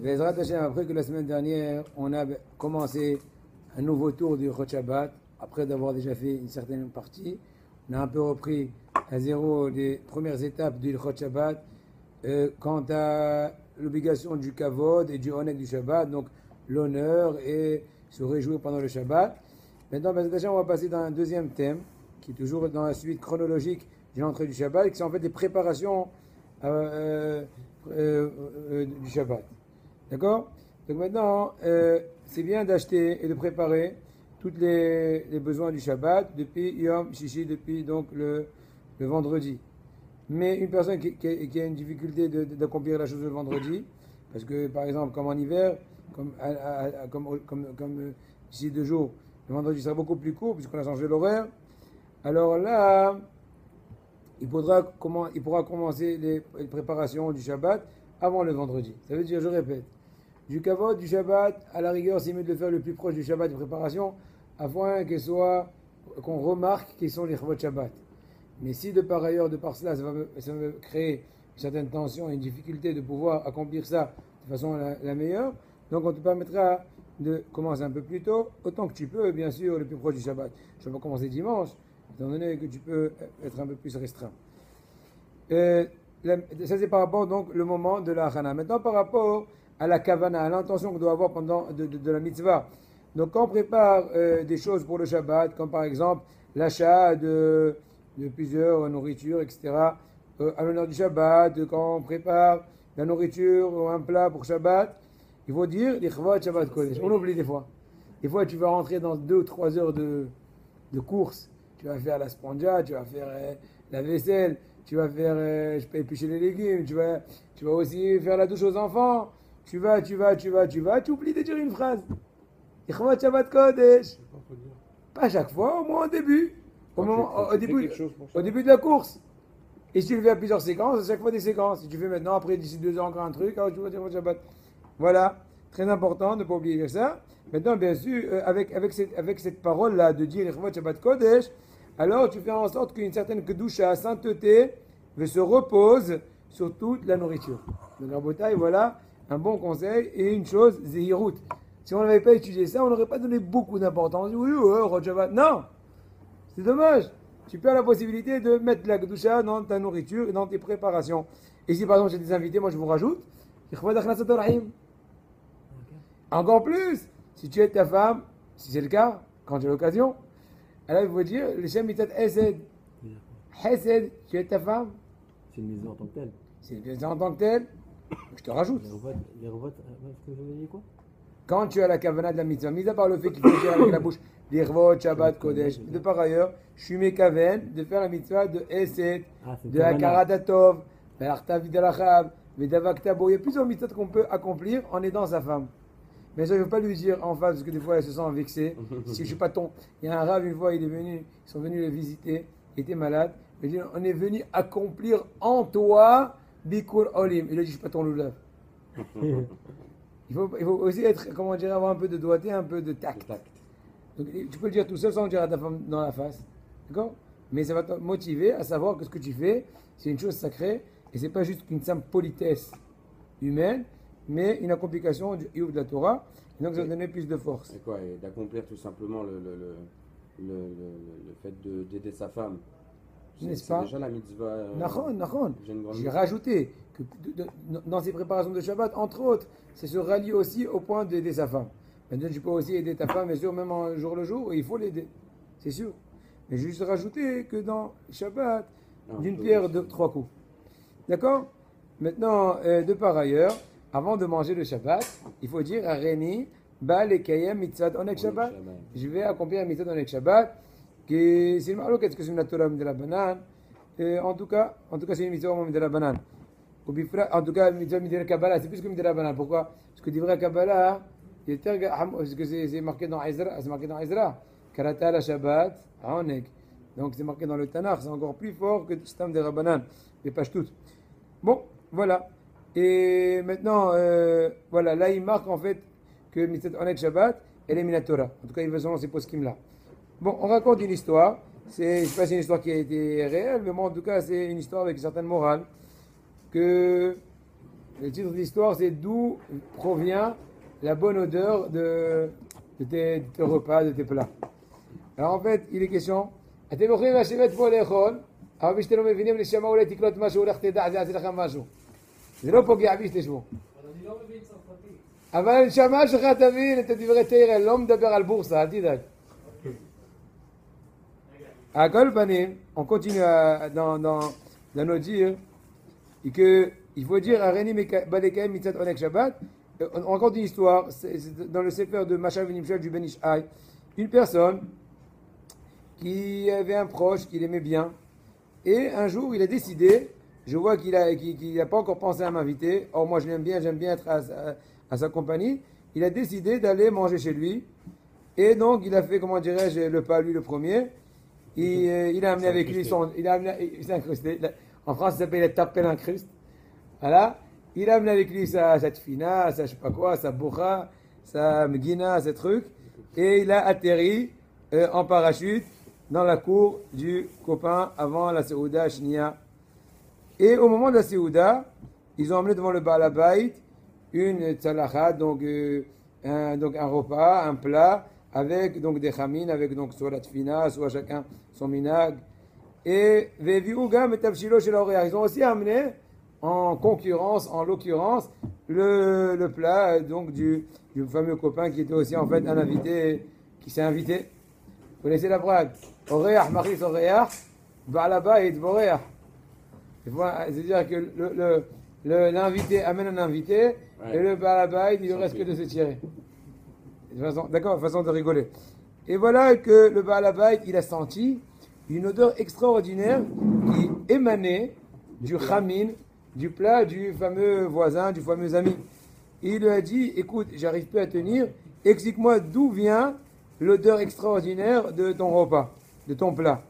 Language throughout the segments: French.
Bezrat Hashem, après que la semaine dernière, on a commencé un nouveau tour du Chot Shabbat, après d'avoir déjà fait une certaine partie, on a un peu repris à zéro les premières étapes du Chot Shabbat quant à l'obligation du Kavod et du Honeg du Shabbat, donc l'honneur et se réjouir pendant le Shabbat. Maintenant, Bezrat Hashem, on va passer dans un deuxième thème, qui est toujours dans la suite chronologique de l'entrée du Shabbat, qui sont en fait des préparations du Shabbat. D'accord? Donc maintenant, c'est bien d'acheter et de préparer tous les besoins du Shabbat depuis Yom Shishi, depuis donc le vendredi. Mais une personne qui a une difficulté d'accomplir la chose le vendredi, parce que par exemple, comme en hiver, comme d'ici 2 jours, le vendredi sera beaucoup plus court puisqu'on a changé l'horaire, alors là, il pourra commencer les préparations du Shabbat avant le vendredi. Ça veut dire, je répète, du kavod, du Shabbat, à la rigueur, c'est mieux de le faire le plus proche du Shabbat de préparation, afin qu'on remarque qu'ils sont les chavot Shabbat. Mais si de par ailleurs, de par cela, ça va créer une certaine tension et une difficulté de pouvoir accomplir ça de façon la meilleure, donc on te permettra de commencer un peu plus tôt, autant que tu peux, bien sûr, le plus proche du Shabbat. Je vais pas commencer dimanche, étant donné que tu peux être un peu plus restreint. Ça c'est par rapport donc le moment de la Hana. Maintenant par rapport à la Kavana, à l'intention qu'on doit avoir pendant de la mitzvah. Donc quand on prépare des choses pour le Shabbat, comme par exemple l'achat de plusieurs nourritures, etc., à l'honneur du Shabbat, quand on prépare la nourriture ou un plat pour Shabbat, il faut dire l'Ichvat Shabbat Kodesh. On oublie des fois. Des fois tu vas rentrer dans 2 ou 3 heures de course. Tu vas faire la spanja, tu vas faire la vaisselle, tu vas faire, éplucher les légumes, tu vas aussi faire la douche aux enfants. Tu oublies de dire une phrase. Ichvat Shabbat Kodesh. Pas chaque fois, au moins au début. Au début de la course. Et si tu le fais à plusieurs séquences, à chaque fois des séquences. Si tu fais maintenant, après d'ici 2 ans encore un truc, alors tu vas dire Shabbat. Voilà, très important de ne pas oublier ça. Maintenant, bien sûr, avec cette parole-là de dire Ichvat Shabbat Kodesh, alors tu fais en sorte qu'une certaine kedusha, sainteté, se repose sur toute la nourriture. Donc, Rabotai, voilà un bon conseil et une chose, Zehirut. Si on n'avait pas étudié ça, on n'aurait pas donné beaucoup d'importance. Oui, Shabbat. Non, c'est dommage. Tu peux avoir la possibilité de mettre la kedusha dans ta nourriture et dans tes préparations. Et si par exemple j'ai des invités, moi je vous rajoute, Ichvat Achnasat Rahim. Encore plus, si tu es ta femme, si c'est le cas, quand tu as l'occasion, alors il faut dire, le Shem Mitzat Hesed. Hesed, tu es ta femme. C'est une maison en tant que telle. C'est une maison en tant que telle. Je te rajoute. Les robots, est-ce que vous avez dit quoi? Quand tu as la kavana de la mitzvah, mis à part le fait qu'il faut dire avec la bouche, l'irvot, Shabbat, Kodesh, de par ailleurs, je suis mes kaven de faire la mitzvah de Hesed, de Hakarat Hatov, de l'Arta Vidalachab, de Davaktabo. Il y a plusieurs mitzvahs qu'on peut accomplir en aidant sa femme. Mais ça, je ne veux pas lui dire en face, parce que des fois, elle se sent vexée. Si je ne suis pas ton. Il y a un rave, une fois, ils sont venus le visiter, il était malade. Il dit, on est venu accomplir en toi Bikur Olim. Il a dit, je ne suis pas ton loulav. Il faut aussi être, comment dire, avoir un peu de doigté, un peu de tact. Donc, tu peux le dire tout seul sans le dire à ta femme dans la face. D'accord? Mais ça va te motiver à savoir que ce que tu fais, c'est une chose sacrée et ce n'est pas juste une simple politesse humaine, mais une accomplissation du Iyuv de la Torah, et donc ça va donner plus de force. C'est quoi? Et d'accomplir tout simplement le fait d'aider sa femme. N'est-ce pas? Déjà la mitzvah. Nachon. J'ai rajouté que dans ces préparations de Shabbat, entre autres, c'est se rallier aussi au point d'aider sa femme. Maintenant, tu peux aussi aider ta femme, bien sûr, même en jour le jour, et il faut l'aider, c'est sûr. Mais j'ai juste rajouté que dans Shabbat, d'une pierre de 3 coups. D'accord? Maintenant, de par ailleurs, avant de manger le Shabbat, il faut dire Areni, Ba lekayem mitzvah onek Shabbat. Je vais accomplir un mitzvah onek Shabbat. C'est une malheur, qu'est-ce que c'est une Torah de la banane? En tout cas, c'est une mitzvah de la banane. En tout cas, mitzvah de la Kabbalah, c'est plus que de la banane. Pourquoi? Parce que d'ivra Kabbalah, parce que c'est marqué dans Ezra. Karata la Shabbat, onek. Donc c'est marqué dans le Tanakh, c'est encore plus fort que Stam de Rabbanan, les pages toutes. Bon, voilà. Et maintenant, voilà, là il marque en fait que Mitzvah Onek Shabbat, elle est Minatora. En tout cas, il va selon ces poskim-là. Bon, on raconte une histoire. Je ne sais pas si c'est une histoire qui a été réelle, mais bon, en tout cas, c'est une histoire avec une certaine morale. Que Le titre de l'histoire, c'est d'où provient la bonne odeur de tes repas, de tes plats. Alors en fait, il est question, אתם יכולים לשבת פה לאכול, אבל מי שאתם לא מבינים לשמה אולי תקלוט משהו, הולך תדע, זה יעשה לכם משהו. זה לא פוגע בי שתשבו. אבל אני לא מבין צרפתית. אבל הנשמה שלך תבין את הדברי תראה, לא מדבר על בורסה, אל תדאג. À Kol Panim, on continue dans nos dires qu'il faut dire à Reni Balekaim Mitzat Onek Shabbat. On raconte une histoire, c'est dans le Sefer de Machal Venimshel du Ben Ishai. Une personne qui avait un proche qu'il aimait bien, et un jour il a décidé, je vois qu'il n'a pas encore pensé à m'inviter, or moi je l'aime bien, j'aime bien être à sa compagnie, il a décidé d'aller manger chez lui, et donc il a fait, comment dirais-je, le pas lui le premier. Il a amené avec lui il s'est incrusté. En France, ça s'appelle la tapelle incruste. Voilà. Il a amené avec lui sa tfina, sa je sais pas quoi, sa bourra, sa mgina, ces trucs. Et il a atterri en parachute dans la cour du copain avant la Seouda Shnia. Et au moment de la Seouda, ils ont emmené devant le Baal Habayit une tzalachat, donc un repas, un plat, avec donc des chamines, avec donc soit la tfina, soit chacun son minag. Et ils ont aussi amené en concurrence, en l'occurrence, le plat donc du fameux copain qui était aussi en fait un invité, qui s'est invité. Vous connaissez la brague? Oreach, Maris Oreach, Baalaba et Dvoreach. C'est-à-dire que l'invité amène un invité, et le Baalaba, il ne reste que de se tirer. D'accord, façon de rigoler. Et voilà que le Baal Habayit, il a senti une odeur extraordinaire qui émanait du chamin, du plat du fameux voisin, du fameux ami. Et il lui a dit, écoute, j'arrive plus à tenir, explique-moi d'où vient l'odeur extraordinaire de ton repas, de ton plat.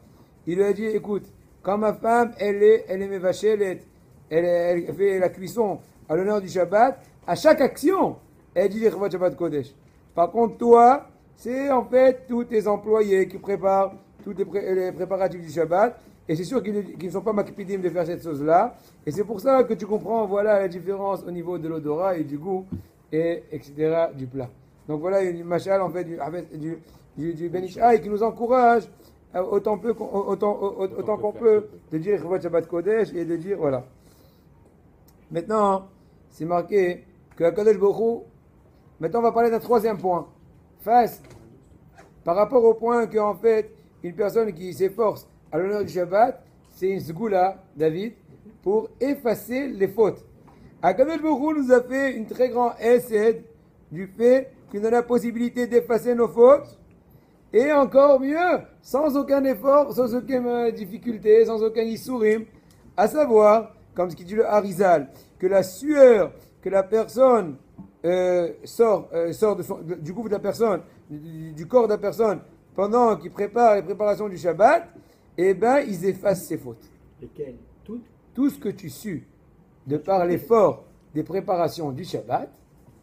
Il lui a dit, écoute, quand ma femme, elle est mévachée, elle fait la cuisson à l'honneur du Shabbat, à chaque action, elle dit les Shabbat Kodesh. Par contre, toi, c'est en fait tous tes employés qui préparent tous les préparatifs du Shabbat. Et c'est sûr qu'ils ne sont pas makpidim de faire cette chose-là. Et c'est pour ça que tu comprends, voilà la différence au niveau de l'odorat et du goût, et etc. du plat. Donc voilà une machal en fait du Ben Ishai qui nous encourage autant qu'on peut de dire Shabbat Kodesh et de dire voilà. Maintenant, c'est marqué que la Kadosh Baruch Hu. Maintenant, on va parler d'un troisième point. Par rapport au point qu'en fait, une personne qui s'efforce à l'honneur du Shabbat, c'est une sgoula, David, pour effacer les fautes. Akadosh Baruch Hu nous a fait une très grande essai du fait qu'il a la possibilité d'effacer nos fautes, et encore mieux, sans aucun effort, sans aucune difficulté, sans aucun issourim, à savoir, comme ce qui dit le Harizal, que la sueur que la personne sort du gouffre de la personne, du corps de la personne, pendant qu'il prépare les préparations du Shabbat, eh bien, ils effacent ses fautes. Lesquelles? Toutes? Tout ce que tu sues de par l'effort des préparations du Shabbat,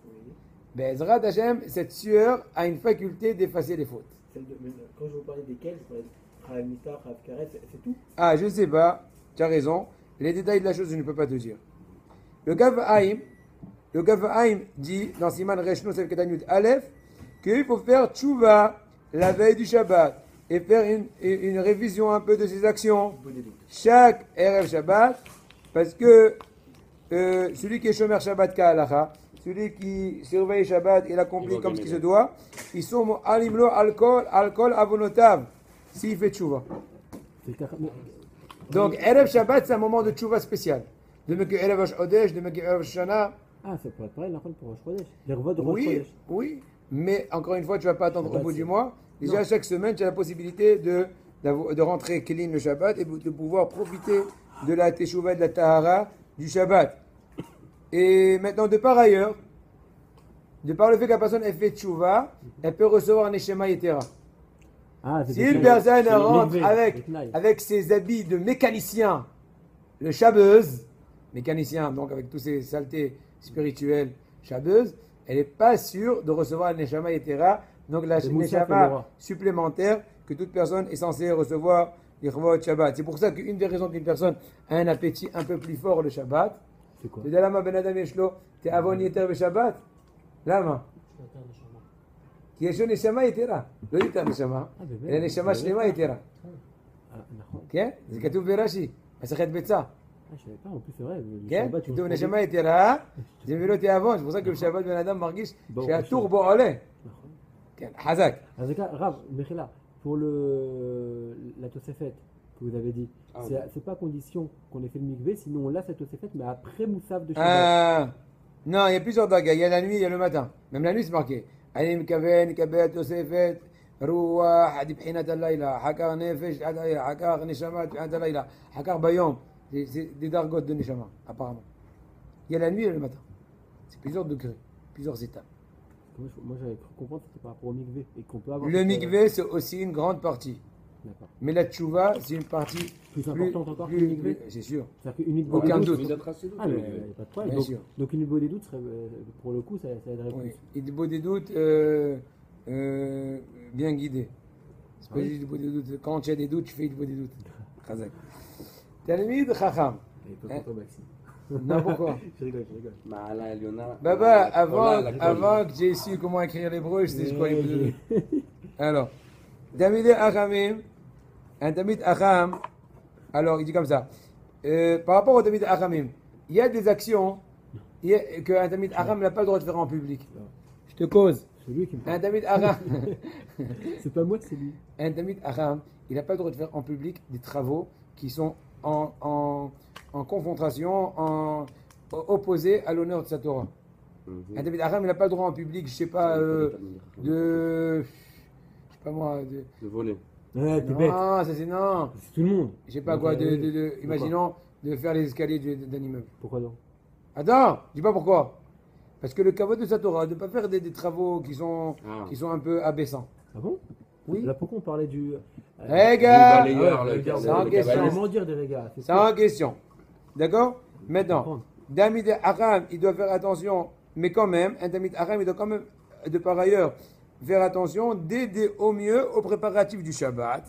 Oui. ben, Ezrat Hashem, cette sueur a une faculté d'effacer les fautes. Quand je vous parlais desquelles, je parlais de Chayav Mita, Chayav Karet, c'est tout? Ah, je ne sais pas, tu as raison. Les détails de la chose, je ne peux pas te dire. Le Gav Haïm dit dans Siman Reshno Sel Ketanyut Aleph qu'il faut faire tchouva la veille du Shabbat et faire une révision un peu de ses actions chaque Erev Shabbat, parce que celui qui est Shomer Shabbat Ka'alacha, celui qui surveille Shabbat et l'accomplit comme ce qui se doit, ils sont alimlo alcool avonotav s'il fait tchouva. Donc Erev Shabbat, c'est un moment de tchouva spécial. De même que Erev Rosh Chodesh, de même que Erev Rosh Hashanah. Ah, c'est pas pareil, pour Rosh Chodesh. Les repas de Rosh Chodesh. Oui, mais encore une fois, tu ne vas pas attendre au bout du mois. Déjà, chaque semaine, tu as la possibilité de rentrer clean le Shabbat et de pouvoir profiter de la Teshuvah, de la Tahara du Shabbat. Et maintenant, de par ailleurs, de par le fait que la personne ait fait Teshuvah, elle peut recevoir un Neshama Yetera. Ah, Si une personne rentre avec ses habits de mécanicien, le Shabbeuz, mécanicien, donc avec toutes ces saletés spirituelles Shabbeuz, elle n'est pas sûre de recevoir un Neshama Yetera, donc la Neshama supplémentaire que toute personne est censée recevoir l'Irvot Shabbat. C'est pour ça qu'une des raisons qu'une personne a un appétit un peu plus fort le Shabbat, C'est quoi? אתה יודע למה בן אדם יש לו תיאבון יתר בשבת? למה? כי יש לו נשמה יתרה, לא יותר נשמה, אלא נשמה שלמה יתרה. נכון. כן? זה כתוב ברש"י, מסכת ביצה. Je savais pas, en plus c'est vrai. le כן? Shabbat, tu כתוב manges נשמה יתרה, זה מביא לו תיאבון, זה pour ça que בשבת בן אדם מרגיש שהטור בו עולה. pas. נכון. כן, חזק. אז רגע, Rav, Mechila, pour la Tosefet que vous avez dit, c'est pas condition qu'on ait fait le mikvé, sinon on l'a cette Tosefet, mais après Moussaf de Shabbat. Non, il y a plusieurs dagas, il y a la nuit, il y a le matin. Même la nuit c'est marqué. אני מכוון, נקבל תוספת, רוח, עד בחינת הלילה, אחר כך נפש, עד הלילה, אחר כך נשמה, עד הלילה, אחר כך ביום. C'est des dargotes de neshama, apparemment. Il y a la nuit et le matin. C'est plusieurs degrés, plusieurs étapes. Moi j'avais cru comprendre que c'était par rapport au mikvé. Et qu'on peut avoir Le mikvé, c'est aussi une grande partie. D'accord. Mais la tchouva, c'est une partie Plus importante encore que le mikvé. c'est sûr. C'est-à-dire qu'une Aucun des doute. Il doit tracer Ah, mais il n'y a pas de problème. Bien sûr. Donc une des doutes serait, pour le coup, ça aiderait Oui. plus. Et des beaux des doutes bien guidés. C'est pas juste des beaux des doutes. Quand tu as des doutes, tu fais des beaux des doutes. Khazak. Talmid Chacham. Et pas contre Maxime. Non, pourquoi? Je rigole. Ma'ala Eliona. Baba, Voilà, la avant que j'ai su comment écrire l'hébreu, je sais ce qu'on est. Alors, Tamid Achamim, un Tamid Acham, alors il dit comme ça. Par rapport au Tamid Achamim, il y a des actions qu'un Tamid Acham n'a pas le droit de faire en public. Je te cause. C'est lui qui me Un parle. Tamid Acham. C'est pas moi, c'est lui. Un Tamid Acham, il n'a pas le droit de faire en public des travaux qui sont en confrontation, opposés à l'honneur de sa Torah. Un Tamid Acham, il n'a pas le droit en public, je sais pas, je sais pas moi, De voler. Ouais, t'es bête. non, ça c'est non, C'est tout le monde. je sais pas quoi, imaginons de faire les escaliers d'un immeuble. Pourquoi donc? Attends, je dis pas pourquoi. Parce que le kavod de sa Torah, de ne pas faire des travaux qui sont un peu abaissants. Ah bon? Oui. Là, pourquoi on parlait du. Eh gars, Le balayeur, le regarde, sans le question. cavalier. Comment dire des regards? c'est en question. D'accord? Maintenant, Tamid Acham, il doit faire attention, mais quand même, un Tamid Acham, il doit quand même, de par ailleurs, faire attention d'aider au mieux aux préparatifs du Shabbat.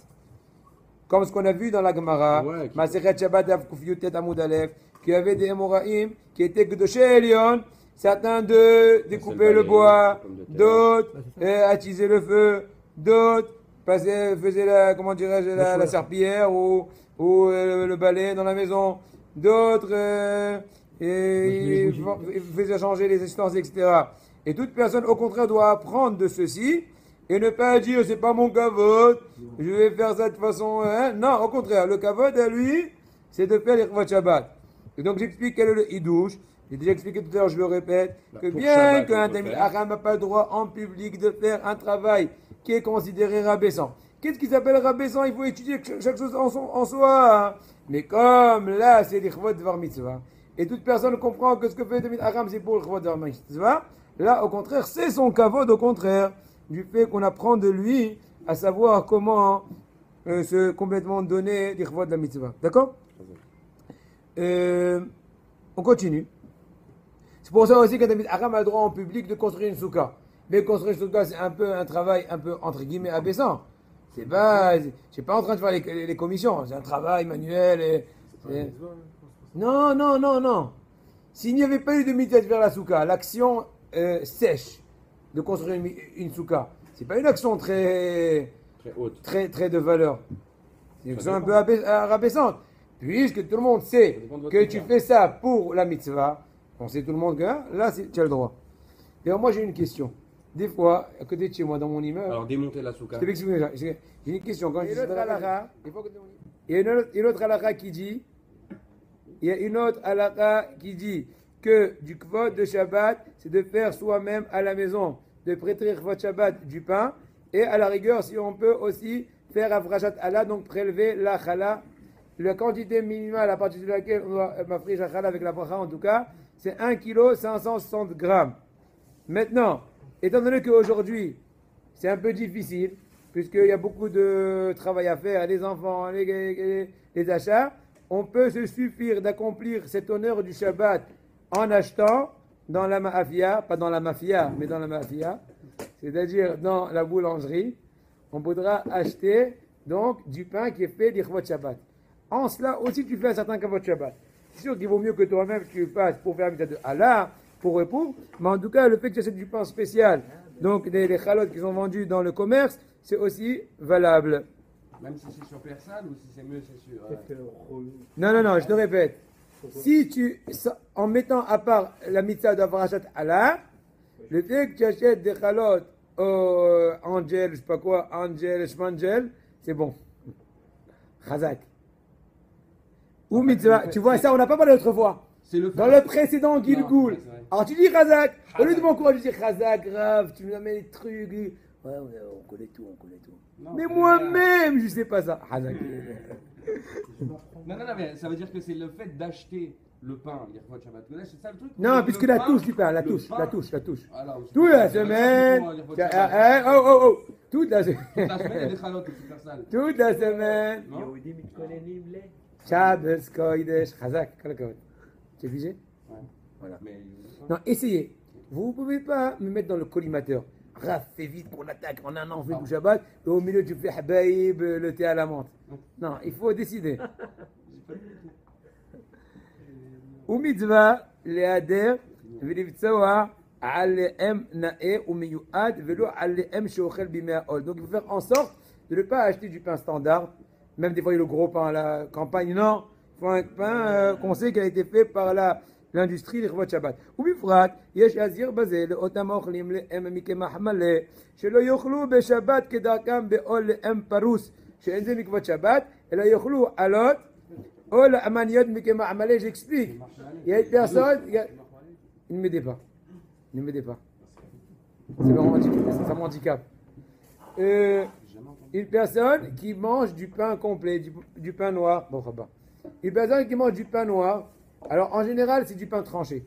Comme ce qu'on a vu dans la Gemara, Ouais, Masechet Shabbat Daf Kuf Yutet Amud Aleph, qu'il y avait des Emoraim qui étaient Gdoshei Elion, certains d'eux découpaient le bois, d'autres attisaient le feu, d'autres faisaient la, comment dirais-je, la serpillière ou le balai dans la maison, d'autres faisaient changer les essences, etc. Et toute personne, au contraire, doit apprendre de ceci et ne pas dire c'est pas mon kavod, je vais faire ça de façon. Hein. Non, au contraire, le kavod à lui, c'est de faire les Chvat Shabbat. Et donc j'explique quel est le hidouche. J'ai déjà expliqué tout à l'heure, je le répète, que pour bien Shabbat, qu'un on peut Tamid faire. Acham n'a pas le droit en public de faire un travail qui est considéré rabaissant. Qu'est-ce qui s'appelle rabaissant? Il faut étudier chaque chose en soi. Hein. Mais comme là, c'est les Chvat Dvar Mitzvah, et toute personne comprend que ce que fait Tamid Acham, c'est pour le Chvat Dvar Mitzvah, là, au contraire, c'est son kavod, au contraire, du fait qu'on apprend de lui à savoir comment se complètement donner les Chvat de la Mitzvah. D'accord? On continue. C'est pour ça aussi qu'un Tamid Acham a le droit en public de construire une souka. Mais construire une souka, c'est un peu un travail un peu entre guillemets abaissant. C'est pas, je suis pas en train de faire les commissions. C'est un travail manuel. Non. S'il n'y avait pas eu de mitzvah vers la souka, l'action sèche de construire une souka, c'est pas une action très haute. très de valeur. C'est une action un peu rabaissante. Puisque tout le monde sait que tu fais ça pour la mitzvah, on sait tout le monde que là, tu as le droit. D'ailleurs, moi j'ai une question. Des fois, à côté de chez moi, dans mon immeuble, Alors démonter la souka. je t'explique ça. J'ai une question. Quand il y a une autre halakha qui dit, il y a une autre halakha qui dit que du kvod de Shabbat, c'est de faire soi-même à la maison, de prêter kvod Shabbat du pain, et à la rigueur, si on peut aussi faire afrachat Allah, donc prélever la chala. La quantité minimale à partir de laquelle on doit m'affrir la chala avec la bracha en tout cas, c'est 1 kg 560 grammes. Maintenant, étant donné qu'aujourd'hui, c'est un peu difficile, puisqu'il y a beaucoup de travail à faire, les enfants, les achats, on peut se suffire d'accomplir cet honneur du Shabbat en achetant dans la mafia, pas dans la mafia, mais dans la mafia, c'est-à-dire dans la boulangerie, on pourra acheter donc du pain qui est fait d'Ichvot Shabbat. En cela aussi, tu fais un certain Kavod Shabbat. C'est sûr qu'il vaut mieux que toi-même tu fasses pour faire la mitzvah de Allah, pour répondre. Mais en tout cas, le fait que tu achètes du pain spécial, donc les chalotes qui sont vendus dans le commerce, c'est aussi valable. Même si c'est sur Persal ou si c'est mieux, c'est sur. Non, je te répète. Si en mettant à part la mitzvah d'avoir acheté Allah, le fait que tu achètes des chalotes Angel, je sais pas quoi, Angel, Schmangel, c'est bon. Chazak. Ou mitzvah. Tu vois, ça, on n'a pas parlé l'autre fois. Dans le précédent Gilgoul. Alors tu dis Chazak. Au lieu de m'encourager, je dis Chazak, grave, tu me amènes des trucs. Ouais, on connaît tout. Non, mais moi-même, je sais pas ça. Chazak. Non, mais ça veut dire que c'est le fait d'acheter le pain, l'Irvot Shabbat Kodesh, c'est ça le truc? Non, puisque la touche du pain, la touche. Alors, Toute la semaine. Toute la semaine. Toute la semaine, il y a des chalotes qui super sales. Toute la semaine. Yehudim mitkonenim le. Shabbos Kodesh. Chazak. Tu es figé? Ouais. Voilà. Mais, Non, essayez. Vous ne pouvez pas me mettre dans le collimateur. Raph, fais vite qu'on attaque. En un an, on fait du Shabbat. Et au milieu, tu fais Habaïb, le thé à la menthe. Non, il faut décider. Ou mitzvah, leader, velivtsawa, aleem nae, ou miyuad, velo aleem sheochel bimeaol. Donc il faut faire en sorte de ne pas acheter du pain standard. Même des fois, il y a le gros pain à la campagne. Non, il faut un pain qu'on sait qui a été fait par l'industrie l'Irvot Shabbat. ובפרט יש להזהיר בזה לאותם האוכלים לאם מקמח מלא שלא יאכלו בשבת כדרכם בעול לאם פרוס שאין זה מקוות שבת אלא יאכלו עלות או לאמניות מקמח מלא. J'explique. Il y a une personne, ne m'aidez pas. Ça m'handicape. Une personne qui mange du pain complet, du pain noir. Bon, ça va. Une personne qui mange du pain noir. Alors, en général, c'est du pain tranché.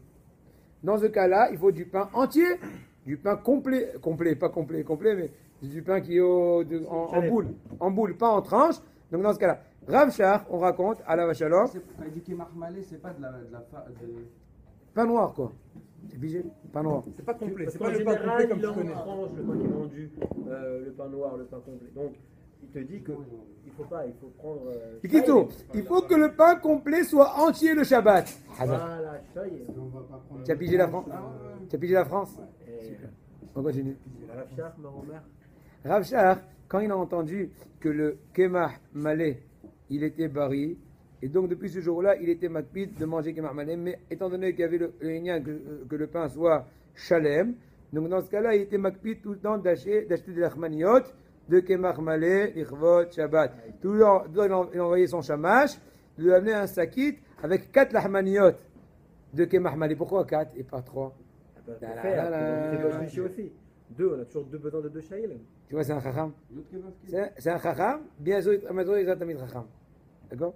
Dans ce cas-là, il faut du pain entier, du pain complet, pas complet, mais du pain qui est en boule, pas en tranche. Donc, dans ce cas-là, Rav Shach, on raconte, à la Vachalom. Quand il dit Kemach Malé, c'est pas de la pain noir, quoi. C'est obligé, pain noir. C'est pas complet, c'est En pas le pain général, complet comme il tu en connais. tranche le pain qui est vendu, le pain noir, le pain complet. Donc, il te dit que il faut prendre. Kikito, il faut que le pain complet soit entier le Shabbat. Voilà, ça y est. Tu as pigé la France? Tu as pigé la France? Super. On continue. Rav Shach, Maromer. Rav Shach, quand il a entendu que le Kemah Malé, il était bari, et donc depuis ce jour-là, il était makpid de manger Kemah Malé, mais étant donné qu'il y avait le lien que le pain soit shalem, donc dans ce cas-là, il était makpid tout le temps d'acheter des lachmaniot, de Kemach Malé, l'Irvot Shabbat. Tout le temps, il envoyait son shamash, de lui amener un sakit avec 4 lahmaniot de Kemach Malé. Pourquoi 4 et pas 3? C'est pas ici aussi. On a toujours besoin de deux shaïlim. Tu vois, c'est un chacham. C'est un chacham, bien sûr, il a tamid chacham. D'accord?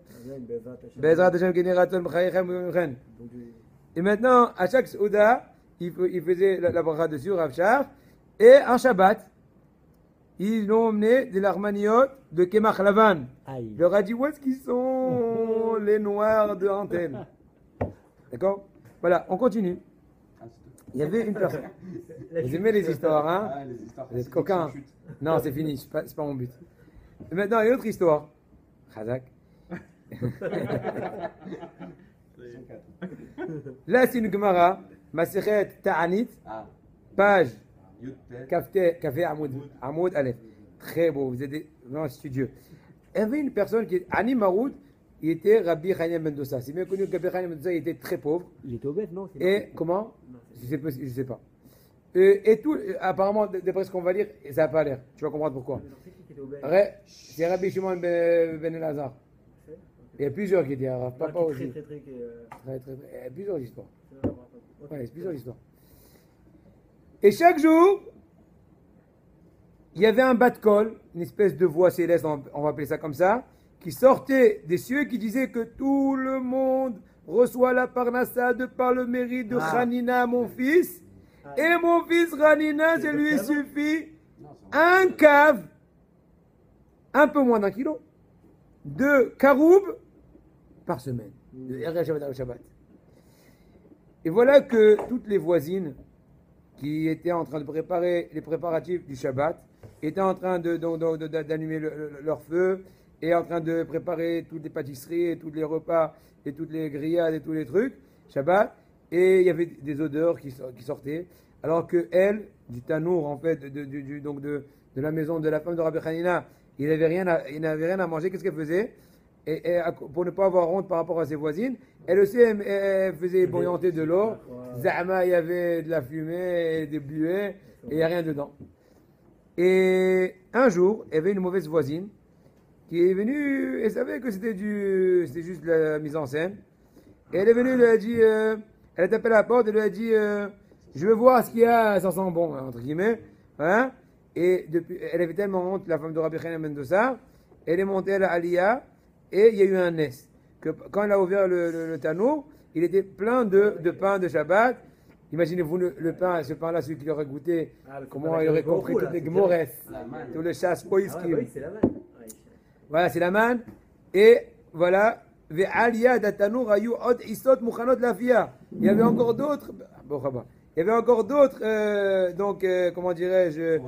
Bezrat Hashem Keniraton B'chayechem U'Yomchem. Et maintenant, à chaque Souda, il faisait la bracha dessus, Rav Shach, et en Shabbat, ils ont emmené des larmaniotes de Kemach Lavan. Il leur a dit où est-ce qu'ils sont les noirs de antenne. D'accord? Voilà, on continue. Il y avait une personne. Vous aimez les histoires, hein? Ah, les histoires. Vous êtes coquins. Non, c'est fini, c'est pas mon but. Et maintenant, il y a une autre histoire. Chazak. Là, c'est une Gemara, Masechet Ta'anit, page Café Amoud Aleph. Très beau, vous êtes vraiment studieux. Il y avait une personne qui est Ani Maroud, il était Rabbi Chaim Ben Dossa. C'est bien connu que Rabbi Chaim Ben Dossa était très pauvre. Il était obèse, non? Et comment? Je sais pas. Et tout, apparemment, d'après ce qu'on va lire, ça n'a pas l'air. Tu vas comprendre pourquoi. C'est Rabbi Shimon Ben Elazar. Il y a plusieurs qui disent, papa aussi. Il y a plusieurs histoires. Ouais, il y a plusieurs histoires. Et chaque jour, il y avait un bat de col, une espèce de voix céleste, on va appeler ça comme ça, qui sortait des cieux, qui disait que tout le monde reçoit la parnassa de par le mérite de Hanina, mon fils. Et mon fils Hanina, ça lui suffit un cave, un peu moins d'1 kilo, de caroub par semaine, de Erev Shabbat al Shabbat. Et voilà que toutes les voisines qui étaient en train de préparer les préparatifs du Shabbat étaient en train d'allumer leur feu est en train de préparer toutes les pâtisseries, et tous les repas, et toutes les grillades, et tous les trucs, Shabbat, et il y avait des odeurs qui sortaient, alors que elle, du tanour, en fait, donc de la maison de la femme de Rabbi Hanina, il n'avait rien à manger, qu'est-ce qu'elle faisait? Et pour ne pas avoir honte par rapport à ses voisines, elle aussi elle faisait bouillanter de l'eau. Zahma, il y avait de la fumée, des buées, et il n'y a rien dedans. Et un jour, il y avait une mauvaise voisine qui est venue, elle savait que c'était juste de la mise en scène. Et elle est venue, elle a dit, elle a tapé à la porte, elle lui a dit, je veux voir ce qu'il y a, ça sent bon, entre guillemets. Hein? Et elle avait tellement honte, la femme de Rabbi Hanina Mendoza, elle est montée à la Aliyah, et il y a eu un nes. Que quand elle a ouvert le tanour, il était plein de pain de Shabbat. Imaginez-vous le pain, ce pain-là, celui qui l'aurait goûté, comment il aurait compris toutes les gmores, tout le chasse poiskim. Oui, c'est la manne. Voilà, c'est la manne. Et voilà, ve'aliyah datanour ayu od isot mukhanot lafia. Il y avait encore d'autres. Il y avait encore d'autres, donc, comment dirais-je,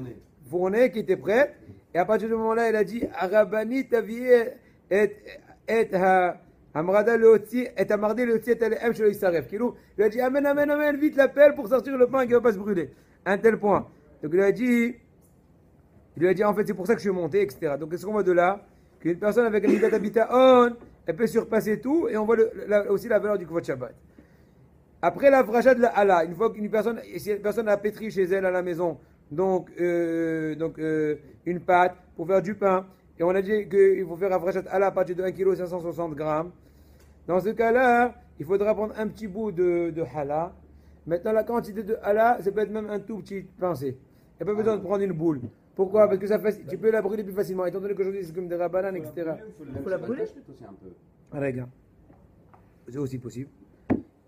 fournées qui étaient prêtes. Et à partir de ce moment-là, elle a dit, Arabani taviye et Amrada leotzi et amardi leotzi et alem shelo yisaref. Kilou, il a dit, amen, vite la pelle pour sortir le pain qui ne va pas se brûler. Un tel point. Donc il lui a dit, en fait, c'est pour ça que je suis monté, etc. Donc qu'est-ce qu'on voit de là? Qu'une personne avec un midat habitaon, elle peut surpasser tout, et on voit aussi la valeur du Kvod Shabbat. Après la vraja de la hala, une fois qu'une personne, si une personne a pétri chez elle à la maison, donc une pâte pour faire du pain, et on a dit qu'il faut faire la vraja de hala à partir de 1 kg 560 grammes. Dans ce cas-là, il faudra prendre un petit bout de hala. Maintenant, la quantité de hala, ça peut être même un tout petit pincé. Il n'y a pas besoin de prendre une boule. Pourquoi? Parce que tu peux la brûler plus facilement, étant donné qu'aujourd'hui c'est comme des rabanan, etc. Il faut la brûler aussi un peu. Regarde, c'est aussi possible.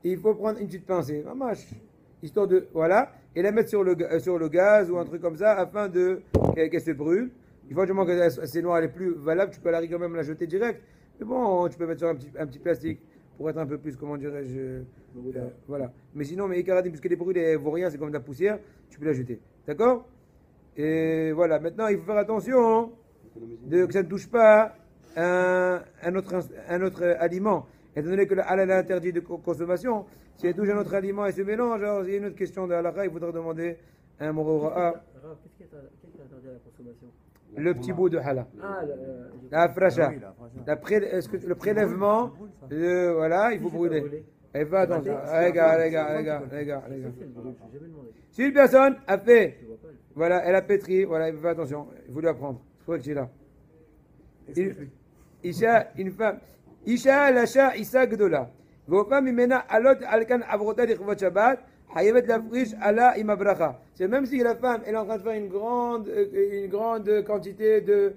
Il faut prendre une petite pincée, histoire de, voilà, et la mettre sur le gaz ou un truc comme ça, afin qu'elle se brûle. Il faut que c'est noir, elle est plus valable, tu peux la quand même la jeter direct. Mais bon, tu peux mettre sur un petit plastique pour être un peu plus, comment dirais-je, voilà. Mais sinon, mais Ikaradim, puisque les brûlés, elles vaut rien, c'est comme de la poussière, tu peux la jeter. D'accord? Et voilà, maintenant il faut faire attention que ça ne touche pas un autre aliment. Étant donné que la halal est interdit de consommation, si elle touche un autre aliment et se mélange, alors il y a une autre question de halakha, il faudra demander un morora'a. Qu'est-ce qui est interdit à la consommation? Le petit bout de halal. La fracha. Le prélèvement, voilà, il faut brûler. Et fais attention. Regarde. Si une personne a fait, voilà, elle a pétri, voilà, il faut faire attention, il faut lui apprendre. C'est quoi que tu es là? Une femme. Isha lasha isa gdola. Vofam imena alot alkan avrota lichvot Shabbat. Hayevet lafrish ala imabracha. C'est même si la femme elle est en train de faire une grande quantité de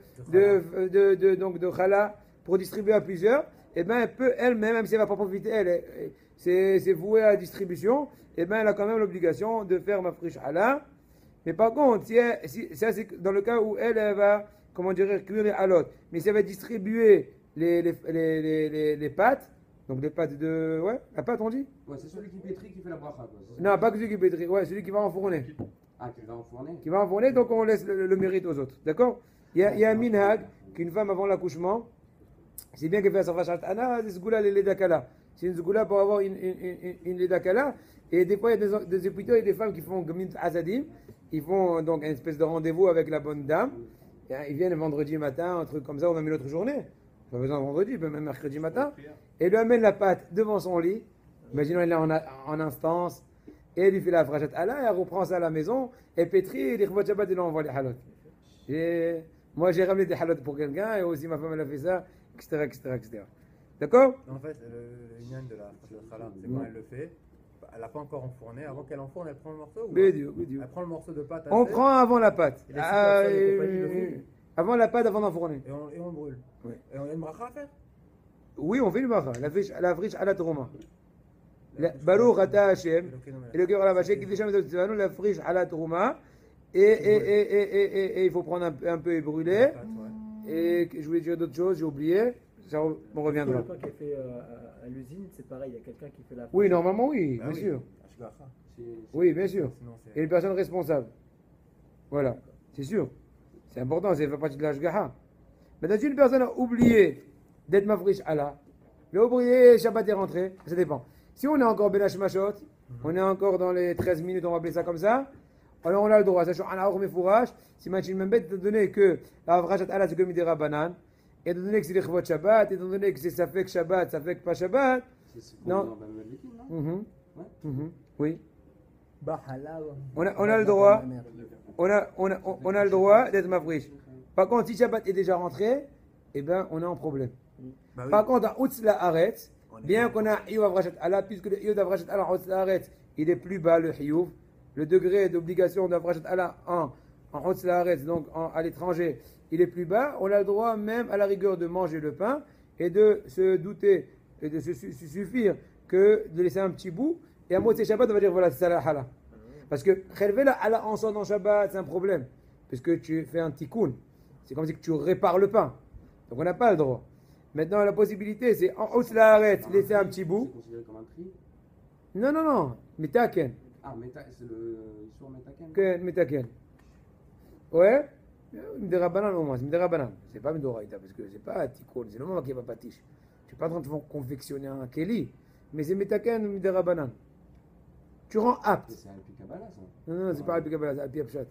challah pour distribuer à plusieurs, et ben elle peut elle-même, même si elle va pas profiter, c'est voué à la distribution, et ben elle a quand même l'obligation de faire ma friche challah. Mais par contre, ça c'est dans le cas où elle va, comment dire, cuire les halot. Mais si elle va distribuer les pâtes, donc les pâtes de... Ouais, la pâte on dit? Ouais, c'est celui qui pétrit qui fait la bracha. Non, pas que celui qui pétrit, ouais, celui qui va enfourner. Ah, qui va enfourner? Qui va enfourner, donc on laisse le mérite aux autres. D'accord? Il y a un minhag qu'une femme avant l'accouchement, c'est bien qu'elle fait sa vache ana, c'est zgoula les ledakala. C'est une zgoula pour avoir une ledakala. Et des fois, il y a des hôpitaux et des femmes qui font comme une azadim. Ils font donc une espèce de rendez-vous avec la bonne dame. Ils viennent vendredi matin, un truc comme ça, ou même une autre journée. Pas besoin de vendredi, même mercredi matin. Et lui amène la pâte devant son lit. Imaginons, elle est en instance. Et elle lui fait la frachette Allah, et elle reprend ça à la maison. Et pétrit, et les Chvot Shabbat, il envoie les halot. Moi, j'ai ramené des halot pour quelqu'un, et aussi ma femme, elle a fait ça, etc. D'accord? En fait, le lien de la challah, c'est quand elle le fait. Elle n'a pas encore enfourné. Avant qu'elle enfourne, elle prend le morceau ou elle prend le morceau de pâte. On prend avant la pâte. Avant la pâte, avant d'enfourner. Et on brûle. Oui. Et on a une bracha à faire? Oui, on fait une bracha. La friche à la trouma. Baruch ata Hashem. Et le cœur à la vache qui dit la friche à la trouma. Et il faut prendre un peu et brûler. Et je voulais dire d'autres choses, j'ai oublié. Ça, on reviendra. Le pain qui est fait à l'usine, c'est pareil, il y a quelqu'un qui fait la. Oui, normalement, oui, bien sûr. Oui, bien sûr. Et une personne responsable. Voilà, c'est sûr. C'est important, ça fait partie de l'ashgaha. Maintenant, si une personne a oublié d'être mafrish Allah, il a oublié Shabbat est rentré, ça dépend. Si on est encore Benash Mashot, on est encore dans les 13 minutes, on va appeler ça comme ça, alors on a le droit, sachant un aour mefourash, si Machin Membet, étant donné que la Vrachat Allah c'est comme des Rabbanan, étant donné que c'est les Chvot Shabbat, étant donné que c'est Safek Shabbat, Safek pas Shabbat, non. Oui. On a le droit, on a le droit d'être mafrish. Par contre, si Shabbat est déjà rentré, eh ben, on est en problème. Bah oui. Par contre, à Outzla Aretz, bien qu'on a Iyuv Avrachat Allah, puisque le Iyuv Avrachat Allah, Outzla Aretz, il est plus bas, le Iyuv, le degré d'obligation d'Avrachat Allah en Outzla Aretz, donc à l'étranger, il est plus bas, on a le droit même à la rigueur de manger le pain et de se douter et de se suffire que de laisser un petit bout. Et à Motzei Shabbat, on va dire voilà, c'est ça la halal. Parce que Khelvé la halal en soi dans Shabbat, c'est un problème. Puisque tu fais un tikkun. C'est comme si tu répares le pain. Donc on n'a pas le droit. Maintenant, la possibilité, c'est en hausse la arrête, laisser un petit bout. C'est considéré comme un tri? Non. Metaken. Ah, c'est le Issour Metaken? Que Metaken. Ouais. Midera au moins. C'est Midera Banan. C'est pas Midoraïta. Parce que c'est pas tikkun. C'est le moment qui va patiche. Tu n'es pas en train de confectionner un Keli. Mais c'est Metaken ou Midera Banan. Tu rends apte. C'est Alpi Kabbalah, ça? Non, c'est pas Alpi Kabbalah, c'est Alpi Apshat.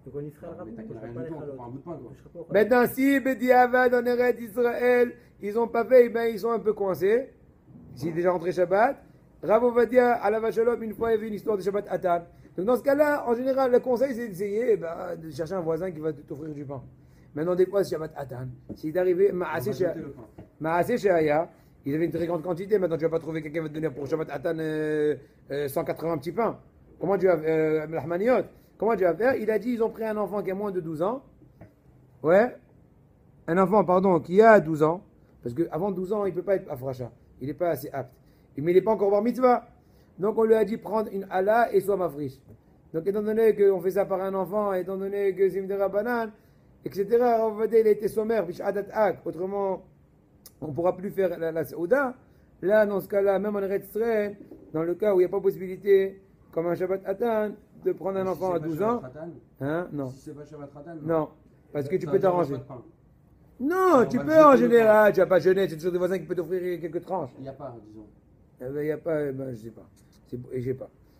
Donc on y sera rapide, Mais on t'as ne rien pas du les tout, on chalotes. prend un bout de pain, quoi. Je serai pas au Maintenant, si Bedi Avad en Eretz Israël, ils n'ont pas fait, ben ils sont un peu coincés. S'il est déjà rentré Shabbat, Rav Ovadia à la Vachalom, une fois, il y avait une histoire de Shabbat Atan. Donc dans ce cas-là, en général, le conseil, c'est d'essayer de chercher un voisin qui va t'offrir du pain. Maintenant, des fois, c'est Shabbat Atan. S'il est arrivé, Maaseh Shehaya, ils avaient une très grande quantité. Maintenant, tu ne vas pas trouver quelqu'un qui va te donner pour Shabbat Atan 180 petits pains. Comment tu vas faire Comment tu vas faire? Il a dit, ils ont pris un enfant qui a moins de 12 ans. Ouais. Un enfant, pardon, qui a 12 ans. Parce qu'avant 12 ans, il ne peut pas être afracha. Il n'est pas assez apte. Mais il n'est pas encore bar mitzvah. Donc on lui a dit, prendre une Allah et sois mafrish. Donc étant donné qu'on fait ça par un enfant, étant donné que c'est Midera Banan, etc., on va dire, il a été sommaire, autrement, on ne pourra plus faire la Seouda. Là, dans ce cas-là, même en Eretz Israël, dans le cas où il n'y a pas possibilité, comme un Shabbat Atan, de prendre un enfant à 12 ans. Hein? Non. Si c'est pas Shabbat Ratan, Non. Parce que tu Ça peux veut dire t'arranger. pas de pain. Non, tu on va peux le en jeter le général. Tu vas pas jeûner, tu as toujours des voisins qui peuvent t'offrir quelques tranches. Il n'y a pas, disons. Il n'y a pas, je sais pas. Je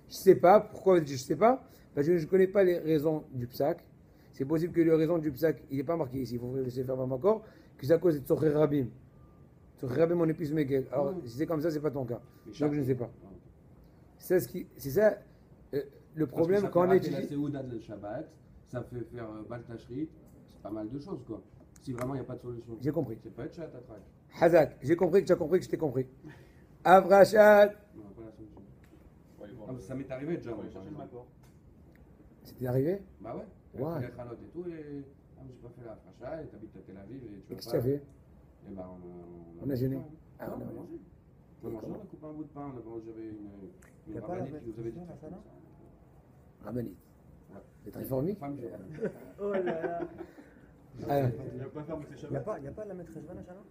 sais pas. Pourquoi je sais pas? Parce que je ne connais pas les raisons du psak. C'est possible que les raisons du psak, il n'est pas marqué ici, il faut laisser faire vraiment encore, que c'est à cause de Tsocher Rabim. Tsocher Rabim, on est plus Megel. Alors, si c'est comme ça, c'est pas ton cas. Donc, je ne sais pas. C'est ça, le problème quand on étudie. La Seouda de Shabbat, ça fait faire Bal Tashrit, c'est pas mal de choses, quoi. Si vraiment il n'y a pas de solution. J'ai compris. C'est pas être chat à trac. Hazak, j'ai compris que tu as compris que je t'ai compris. Avrachat. Non, pas la solution. Ah, ça m'est arrivé déjà. Moi, par exemple. C'était arrivé? Bah ouais. Ouais. J'ai fait les chalotes et tout, et j'ai pas fait la fracha, et t'habites à Tel Aviv, et tu vas Qu'est-ce pas. que tu as fait? Et bah, On a jeûné. Non, Ah, on on a a mangé. On a mangé, on a coupé un bout de pain, on a mangé, j'avais une a pas la rabbinite qui nous avait dit. Rabbinite. Ouais. C'est réformé? Femme, je- Oh là là. Ah, Il n'y a pas la maîtresse Vanna Shalom?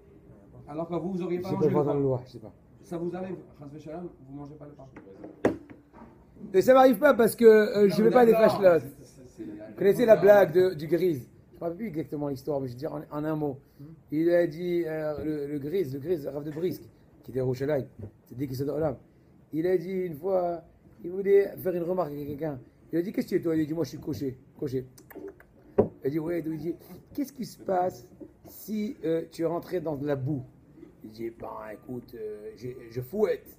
Alors que vous auriez je pas sais mangé pas le dans la pain. loi, je sais pas. Ça vous arrive, Chas Shalom, vous mangez pas le pain. Et ça m'arrive pas parce que je ne fais pas des flash Vous connaissez la blague du Grise? Je ne me rappelle plus exactement l'histoire, mais je vais dire en un mot. Il a dit, le Grise, Rav de Brisk, qui était à Rochelaï, c'est dès qu'il s'est dans l'âme. Il a dit une fois, il voulait faire une remarque à quelqu'un. Il a dit, qu'est-ce que tu es toi? Il a dit, moi je suis cocher. Il a dit, ouais, il dit, qu'est-ce qui se passe si tu es rentré dans de la boue? Il dit, ben écoute, je fouette.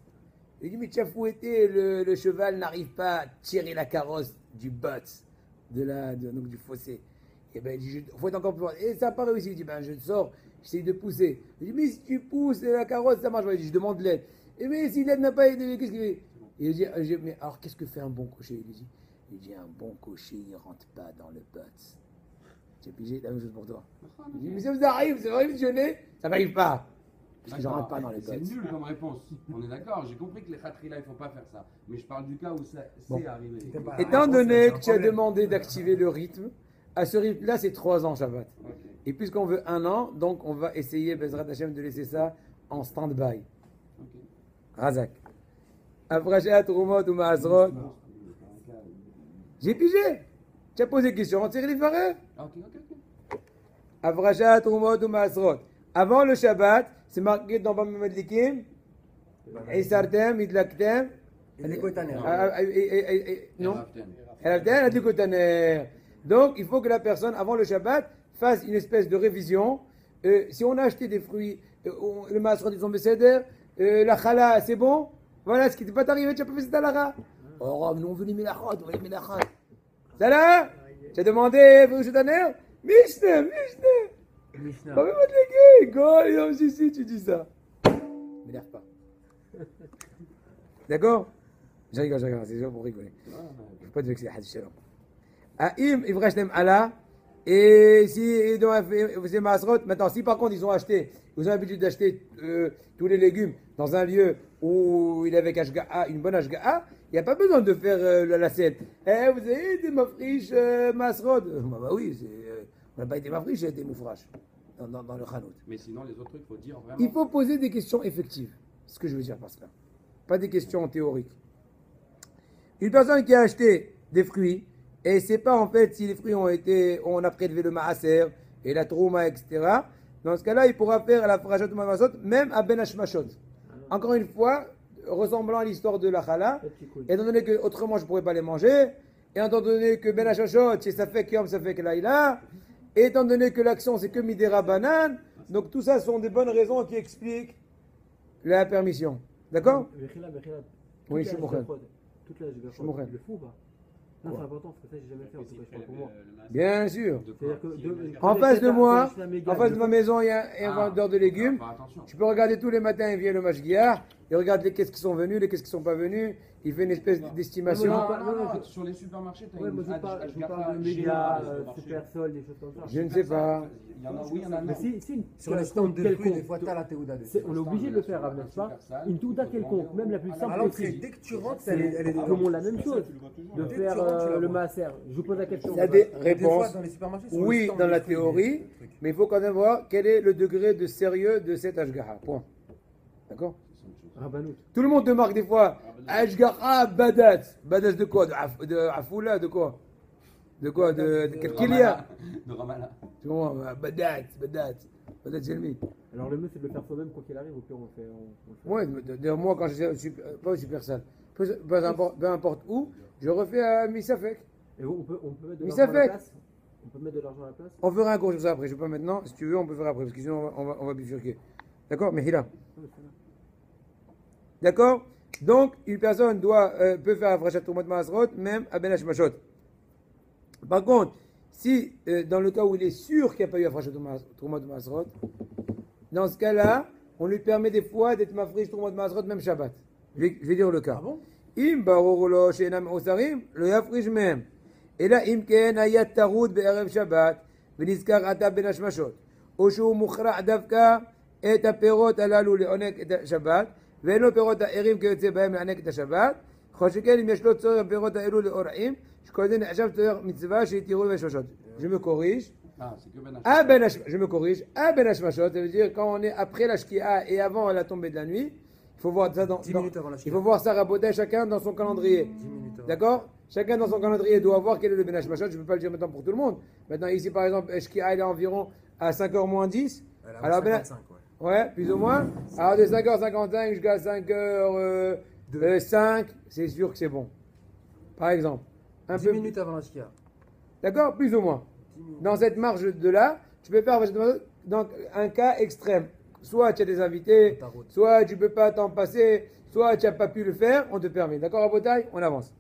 Il dit, mais tu as fouetté, le cheval n'arrive pas à tirer la carrosse du butt, donc du fossé. Et ben il dit, je fouette encore plus fort. Et ça n'a pas réussi. Il dit, ben je sors, j'essaye de pousser. Il dit, mais si tu pousses la carrosse, ça marche pas. Il dit, je demande de l'aide. Et mais si l'aide n'a pas aidé, qu'est-ce qu'il fait? Il dit, mais alors qu'est-ce que fait un bon cocher? Il dit, un bon cocher, il ne rentre pas dans le butt. J'ai pigé la même chose pour toi. Il dit, mais ça vous arrive, c'est vrai, missionné? Ça m'arrive pas. Parce que je rentre pas dans les C'est buts. nul comme réponse. On est d'accord, j'ai compris que les khatrila, il ne faut pas faire ça. Mais je parle du cas où ça c'est arrivé. Étant donné que tu as demandé d'activer le rythme, à ce rythme-là, c'est 3 ans Shabbat. Ok. Et puisqu'on veut 1 an, donc on va essayer, Bezrat Hashem, de laisser ça en stand-by. Ok. Razak. Afrachat, Rumot ou Maasrot. J'ai pigé. Tu as posé question, on tire les fareurs. Ok, ok, ok. Avrachat, Trumot ou Masrot. Avant le Shabbat, c'est marqué dans Bam Medlikim, Isartem, Idlaktem. Non. Elle a dit Kotaner. Donc, il faut que la personne, avant le Shabbat, fasse une espèce de révision. Si on a acheté des fruits, le Masrot, ils ont Besséder, la Chala, c'est bon. Voilà ce qui t'est pas arrivé, tu as pas fait cette halakha. Oh, nous on veut les Melachot, on veut les Melachot. Ça là, tu as demandé, vous êtes Kotaner? Mishnah. Pas même les gars, go, si, tu dis ça. M'énerve pas. D'accord? Je rigole, c'est juste pour rigoler. Il ne faut pas te vexer, Hadith Shalom. Aïm, Ivrashtem Allah, et si ils ont fait Masrot, maintenant, si par contre ils ont acheté, ils ont l'habitude d'acheter tous les légumes dans un lieu où il est avec Ashga'a, une bonne Ashga'a, il n'y a pas besoin de faire l'assiette. Vous avez des mafriches Masrot? Bah oui, on n'a pas été mafriches, j'ai été moufrache dans le Khanout. Mais sinon, les autres trucs, il faut dire vraiment. Il faut poser des questions effectives. C'est ce que je veux dire par cela. Pas des questions théoriques. Une personne qui a acheté des fruits et ne sait pas en fait si les fruits on a prélevé le maaser et la trouma, etc. Dans ce cas-là, il pourra faire la frajat ou masot même à ben hashmashot. Encore une fois, ressemblant à l'histoire de la chala, étant donné que autrement je ne pourrais pas les manger, et étant donné que ben hashmashot, c'est ça fait qu'yom, ça fait que laïla, et étant donné que l'action c'est que midera banane, donc tout ça sont des bonnes raisons qui expliquent la permission. D'accord? Oui, je suis mochen. Toute la Jugafot, le fou ou pas? Non, c'est important, parce que ça, j'ai jamais fait, en tout cas, je parle pour moi. Bien sûr. C'est-à-dire que En face de moi, en face de ma maison, il y a un vendeur de légumes. Tu peux regarder tous les matins, il vient le mashgiach, il regarde les caisses qui sont venues, les caisses qui ne sont pas venues, il fait une espèce d'estimation. Non, sur les supermarchés, tu as ouais, moi je parle de médias, Supersol, des choses comme ça. Je ne sais pas. Il y en a, oui, il y en a. Mais si sur les stands de fruits, des fois, tu as la théouda dessus. On est obligé de le faire, n'est-ce pas? Une théouda quelconque, même la plus simple possible. Dès que tu rentres, elle est tout le monde la même chose. De faire le maaser. Je vous pose la question. Il y a des réponses. Oui, dans la théorie, mais il faut quand même voir quel est le degré de sérieux de cet ashgaha. Point. D'accord? Tout le monde te marque des fois. Ashgaha badat. Badat de quoi? De Afoula, de quoi? De quoi? De quel qu'il y a? De Ramallah. Tu vois, badat, Jelmi. Alors le mieux c'est de le faire soi-même quand il arrive, au pire on le fait. Ouais, d'ailleurs moi quand je suis pas aussi personnel, peu importe où, je refais à Misafek. Et on peut mettre de l'argent à la place? On peut mettre de l'argent à la place? On fera un cours sur ça après, je ne sais pas maintenant, si tu veux on peut faire après, parce que sinon on va bifurquer. D'accord? Mais Hila. D'accord? Donc, une personne peut faire Afrachat Troumat Masrot, même à Ben Hashmashot. Par contre, si dans le cas où il est sûr qu'il n'y a pas eu Afrachat Troumat Masrot, dans ce cas-là, on lui permet des fois d'être Mafrish Troumat Masrot, même Shabbat. Je vais dire le cas. Ah bon? Im Barorolo Shenam Osarim, le Yafrish même. Et là, Im Ken Ayat Taroud Be'erev Shabbat, Veniskar Ata Ben Hashmashot. Oshu Mukhra' Davka, et Aperot Alalu Leonek et Shabbat. ואין לו פירות הארים כיוצא בהם לענק את השבת, כל שכן אם יש לו צורך בפירות האלו לאורעים, שכל זה נחשב צורך מצווה שיתירו בשמשות. Je me corrige. Je me corrige. À Ben Hashmashot, ça veut dire quand on est après la Shkia et avant la tombée de la nuit, il faut voir ça il faut voir ça raboter chacun dans son calendrier. D'accord? Chacun dans son calendrier doit voir quel est le Ben Hashmashot. Je ne peux pas le dire maintenant pour tout le monde. Maintenant ici par exemple, Shkia est environ à 5h moins 10. Alors Ben ouais, plus ou moins. Alors de 5h55 jusqu'à 5h5, c'est sûr que c'est bon. Par exemple. 10 minutes avant la Shkia. D'accord? Plus ou moins. Dans cette marge de là, tu peux faire dans un cas extrême. Soit tu as des invités, soit tu ne peux pas t'en passer, soit tu n'as pas pu le faire, on te permet. D'accord, Rabotaï? On avance.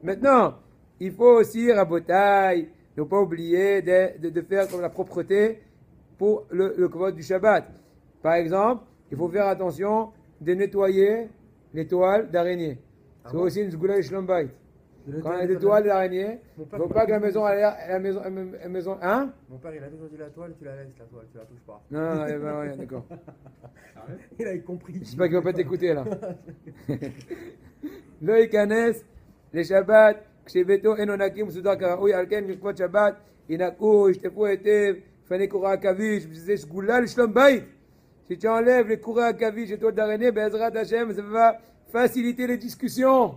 Maintenant, il faut aussi, Rabotaï, ne pas oublier de faire comme la propreté pour le kvod du Shabbat. Par exemple, il faut faire attention de nettoyer les toiles d'araignée. C'est aussi une zgoula et shlombayt. Quand il y a des toiles d'araignée, il ne faut pas que la maison, hein? Mon père, il a toujours dit la toile, tu la laisses, la toile, tu la touches pas. Non, d'accord. Il a compris. J'espère qu'il ne va pas t'écouter là. Lo ikanes, les Shabbat, ksheveto enonakim, soudar karaoui, alken, mishkot Shabbat, inakou, ishtefu etev, fane koura kavish, c'est zgoula le shlombayt. Si tu enlèves les courants à kavish et toiles d'araignée, Bezrat Hashem, ça va faciliter les discussions.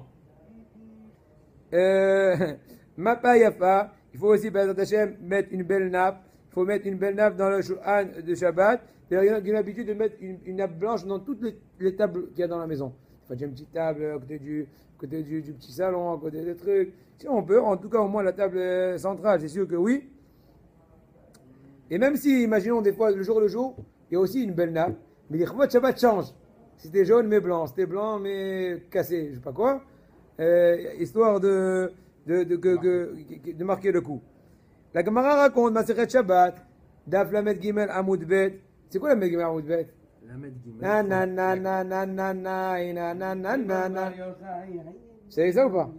Mapa yafa, il faut aussi, Bezrat Hashem, mettre une belle nappe. Il faut mettre une belle nappe dans le Shulchan de Shabbat. Il y a une habitude de mettre une nappe blanche dans toutes les tables qu'il y a dans la maison. Il faut une petite table à côté du petit salon, à côté des trucs. Si on peut, en tout cas au moins la table centrale, c'est sûr que oui. Et même si, imaginons des fois, le jour, il y a aussi une belle nappe, mais les Chevot Shabbat changent. C'était jaune mais blanc, c'était blanc mais cassé, je sais pas quoi, histoire de marquer le coup. La Gemara raconte, Masechet Shabbat, Daf Lamed Gimel Amoud Bet. C'est quoi Lamed Gimel Amoud Bet? Lamed Gimel. C'est ça ou pas?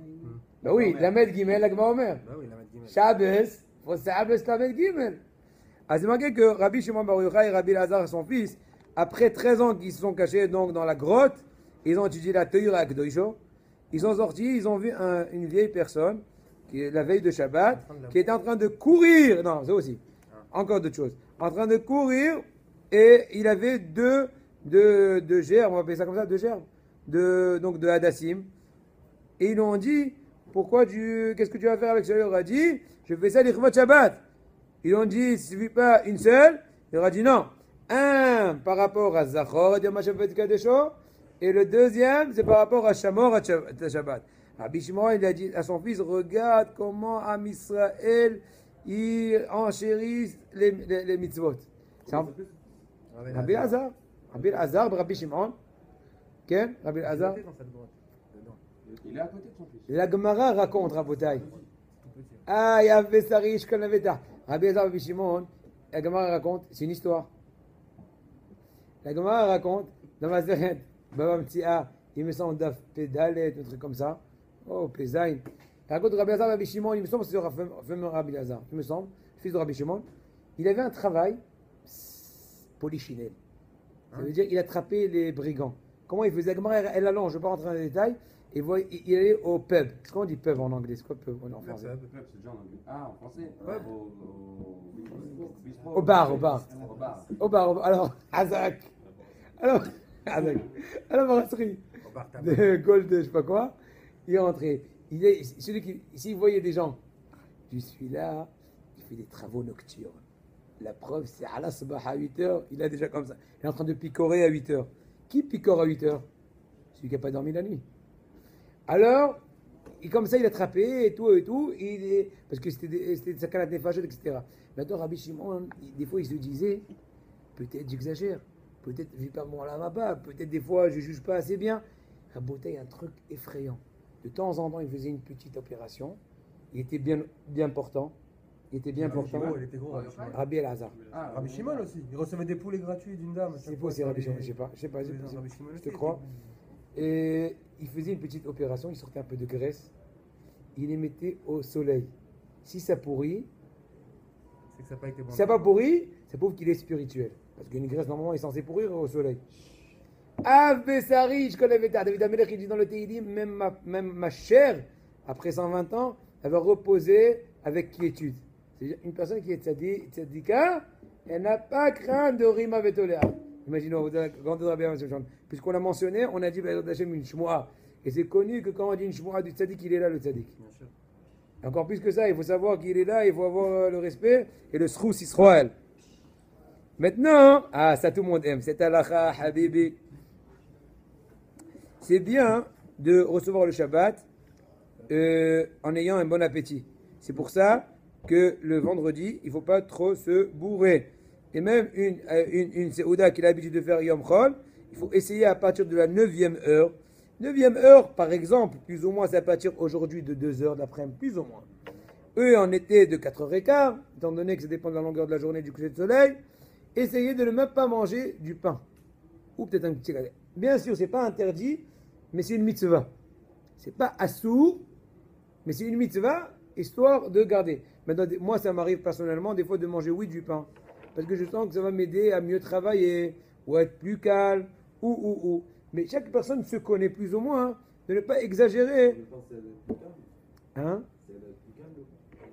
Bah oui, Lamed Gimel, la Gemara Omer. Bah oui, Lamed Gimel. Shabbos, faut Shabbos Lamed Gimel. Ah, c'est marqué que Rabbi Shimon Bar Yochai et Rabbi Lazar et son fils, après 13 ans qu'ils se sont cachés donc dans la grotte, ils ont étudié la Teura Akdoisho. Ils sont sortis, ils ont vu une vieille personne, qui est la veille de Shabbat, qui était en train de courir. Non, ça aussi. Encore d'autres choses. En train de courir, et il avait deux gerbes, on va appeler ça comme ça, deux gerbes, donc de Hadassim. Et ils lui ont dit, qu'est-ce que tu vas faire avec celui-là? Il aura dit, je fais ça l'Ichvot Shabbat. Ils ont dit, il ne suffit pas une seule. Il aura dit non. Un par rapport à Zachor, et le deuxième, c'est par rapport à Shamor à Shabbat. Rabbi Shimon, il a dit à son fils, regarde comment Am Israël, il enchérisse les mitzvot. Rabbi Azar, Rabbi Shimon. Quel? Rabbi Azar. Il est à côté de son fils. La Gemara raconte, Rabotai. Ah, il y avait Sarish qu'on avait ta. Rabbi Azar, Rabbi Shimon, la Gemara raconte, c'est une histoire. La Gemara raconte, dans ma zéret, Baba Mtia, il me semble d'af pédalet, un truc comme ça. Oh, Pézaïn. Raconte Rabbi Azar, Rabbi Shimon, il me semble que c'est Rabbi Azar, il me semble, fils de Rabbi Shimon. Il avait un travail polichinelle. Ça veut dire qu'il attrapait les brigands. Comment il faisait? La Gemara, elle allonge, je ne vais pas rentrer dans les détails. Et il allait au pub. Comment on dit pub en anglais? C'est quoi pub en français? Pub, c'est déjà en anglais. Ah, en français? Au bar. Alors, Azak. Alors, à la brasserie de Gold, je sais pas quoi. Il est rentré. S'il voyait des gens, je suis là, il fait des travaux nocturnes. La preuve, c'est à la sabah à 8h, il a déjà comme ça. Il est en train de picorer à 8h. Qui picore à 8h? Celui qui n'a pas dormi la nuit. Alors, comme ça, il a attrapé et tout, parce que c'était sa canette nefashot, etc. Maintenant, Rabbi Shimon, des fois, il se disait, peut-être j'exagère, peut-être je ne vis pas mon là-bas, peut-être des fois, je ne juge pas assez bien. Rabotai, il y a un truc effrayant. De temps en temps, il faisait une petite opération. Il était bien portant. Il était bien portant. Il était gros, Rabbi El-Hazar. Ah, Rabbi Shimon aussi. Il recevait des poulets gratuits d'une dame. C'est faux, c'est Rabbi Shimon, je sais pas, je te crois. Et il faisait une petite opération, il sortait un peu de graisse, il les mettait au soleil. Si ça pourrit, c'est que ça n'a pas été bon. Si ça n'a pas pourri, ça prouve qu'il est spirituel. Parce qu'une graisse, normalement, est censée pourrir au soleil. Avesari, je connais David Amelech, il dit dans le Teilim, même ma chair, après 120 ans, elle va reposer avec quiétude. C'est-à-dire, une personne qui est tzadika, elle n'a pas craint de rima vetolea. Imaginons, vous avez grandi dans la bien, puisqu'on l'a mentionné, on a dit une shmoa. Et c'est connu que quand on dit une shmoa du tzadik, il est là le tzadik. Encore plus que ça, il faut savoir qu'il est là, il faut avoir le respect et le srous Israël. Maintenant, ça tout le monde aime, c'est halakha, habibi. C'est bien de recevoir le Shabbat en ayant un bon appétit. C'est pour ça que le vendredi, il ne faut pas trop se bourrer. Et même une Seouda qu'il a l'habitude de faire Yom Chol, il faut essayer à partir de la 9e heure. 9e heure, par exemple, plus ou moins, c'est à partir aujourd'hui de 2h d'après-midi, plus ou moins. Eux, en été, de 4h15, étant donné que ça dépend de la longueur de la journée du coucher de soleil, essayez de ne même pas manger du pain. Ou peut-être un petit galet. Bien sûr, ce n'est pas interdit, mais c'est une mitzvah. Ce n'est pas assour, mais c'est une mitzvah, histoire de garder. Maintenant, moi, ça m'arrive personnellement, des fois, de manger, oui, du pain. Parce que je sens que ça va m'aider à mieux travailler, ou à être plus calme, ou. Mais chaque personne se connaît plus ou moins, hein, de ne pas exagérer. Hein?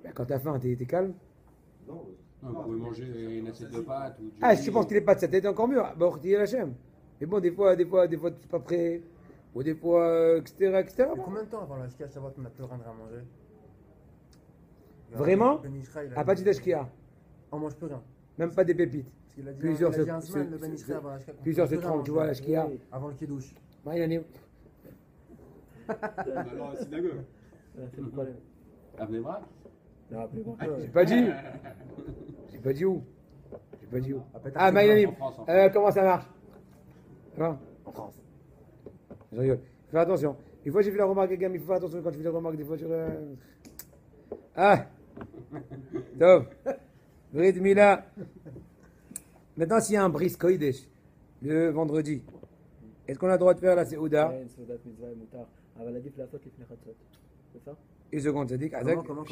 Ben, quand t'as faim, t'es calme? Non, vous pouvez manger une assiette de pâtes. Si tu penses qu'il est pas de sa tête, encore mieux. Bah, ortiller la chaîne. Mais bon, des fois, tu n'es pas prêt. Ou des fois, etc. Et combien de temps avant la Shkia Shabbat on a plus rien à manger? Vraiment Ben Ishra, il a À dit, pas d'ashkia. on mange plus rien. Même pas des pépites. Parce qu'il a dit, Plusieurs il a dit se- un semaine, se- le Ben se- Ishra avant la Shkia, qu'on Plusieurs se mange plus rien trompent, tu vois, avant- l'ashkia. Avant le Kiddush. Moi, il en est. Alors, la synagogue. C'est le problème. À Bnebrak. Non, après, bon, J'ai pas dit. J'ai pas dit où. J'ai pas dit où. Ah, peut-être Ah, que Maïlanim, en France, en comment ça marche? Ça va? En France. Je rigole. Fais attention. Une fois, j'ai fait la remarque à quelqu'un, mais il faut faire attention quand tu fais des remarques, des fois, tu. Ah! Top! Brit Mila. Maintenant, s'il y a un bris Kodesh, le vendredi, est-ce qu'on a le droit de faire la Seouda? כן, סעודת מצווה היא מותר, אבל עדיף לעשות לפני חצות. C'est ça? Une seconde, ça dit Comment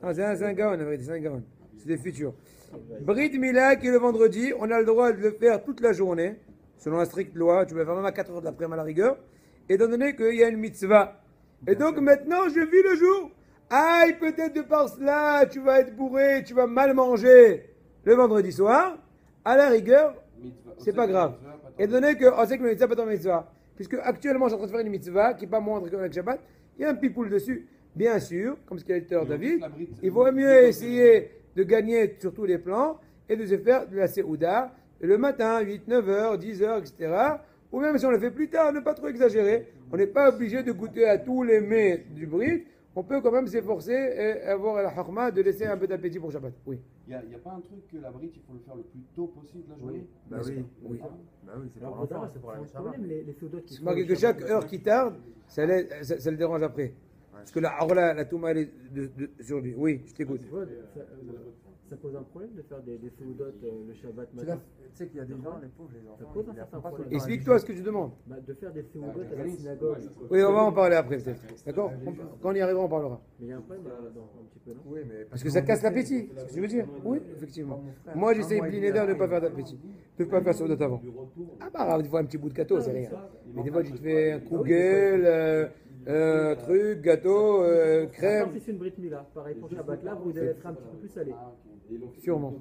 Ah, c'est un gaon, la vérité, c'est un gaon. C'est des futurs. Brit Mila, qui est le vendredi, on a le droit de le faire toute la journée, selon la stricte loi. Tu peux le faire même à 4 heures de l'après-midi à la rigueur, étant donné qu'il y a une mitzvah. Et donc maintenant, je vis le jour. Aïe, peut-être de par cela, tu vas être bourré, tu vas mal manger le vendredi soir. À la rigueur, c'est pas grave. Étant donné qu'on sait que le mitzvah pas dans le mitzvah, puisque actuellement, je suis en train de faire une mitzvah qui n'est pas moindre que le Shabbat, il y a un pipoule dessus. Bien sûr, comme ce qu'il a dit tout à l'heure David, il vaut mieux essayer de gagner sur tous les plans et de se faire de la Seouda le matin, 8, 9 heures, 10 heures, etc. Ou même si on le fait plus tard, ne pas trop exagérer. On n'est pas obligé de goûter à tous les mets du Brit. On peut quand même s'efforcer et avoir la harma de laisser un peu d'appétit pour Shabbat. Oui. Il n'y a pas un truc que la brite, il faut le faire le plus tôt possible la journée. Bah oui. Oui. Bah oui, c'est pour Alors, l'enfant, c'est pour la le Neshama. problème, les seudotes qui C'est font marqué le que chaque Shabbat, heure qui tarde, ça le dérange après. Parce que la Touma, elle est sur lui. Oui, je t'écoute. tu vois, ça pose un problème de faire des seudotes le Shabbat Tu matin. sais qu'il y a des gens, les pauvres, les enfants, pose un ils certain font pas problème. tout le temps Explique-toi ce que tu demandes. Bah, de faire des seudotes à la synagogue. Oui, on va en parler après peut-être. D'accord? Quand on y arrivera, on parlera. Mais il y a un problème un petit peu, non? Oui, mais Parce que ça casse l'appétit, c'est ce que je veux dire. Oui, effectivement. Moi, j'essaie bliné d'air de ne pas faire d'appétit. De ne pas faire ça d'autre avant. Ah bah, des fois, un petit bout de gâteau, c'est rien. Mais des fois, tu te fais un kugel, truc, gâteau, crème. Si c'est une Brit Mila, pareil pour Shabbat, là, vous allez être un petit peu plus salé. Sûrement.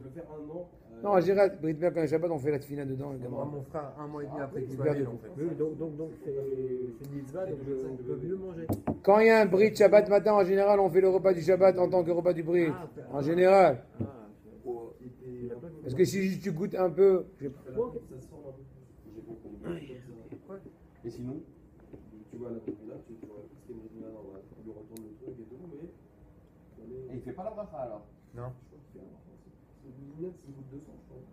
Non, en général, Brit Mila, quand il y a Shabbat, on fait la tefila dedans. moi, mon frère, 1 mois et demi après qu'il Super soit de né, tout. en fait. Oui, donc c'est une mitzvah, donc on peut mieux manger. Quand il y a un Brit Shabbat matin, en général, on fait le repas du Shabbat en tant que repas du Brit. En général. Parce que si tu goûtes un peu. Je sais pas. Et sinon, tu vois, là, tu vois, c'est une rythme là, tu lui retournes le truc et tout, mais. et il fait pas la bracha alors? Non. C'est une goutte de sang, je pense.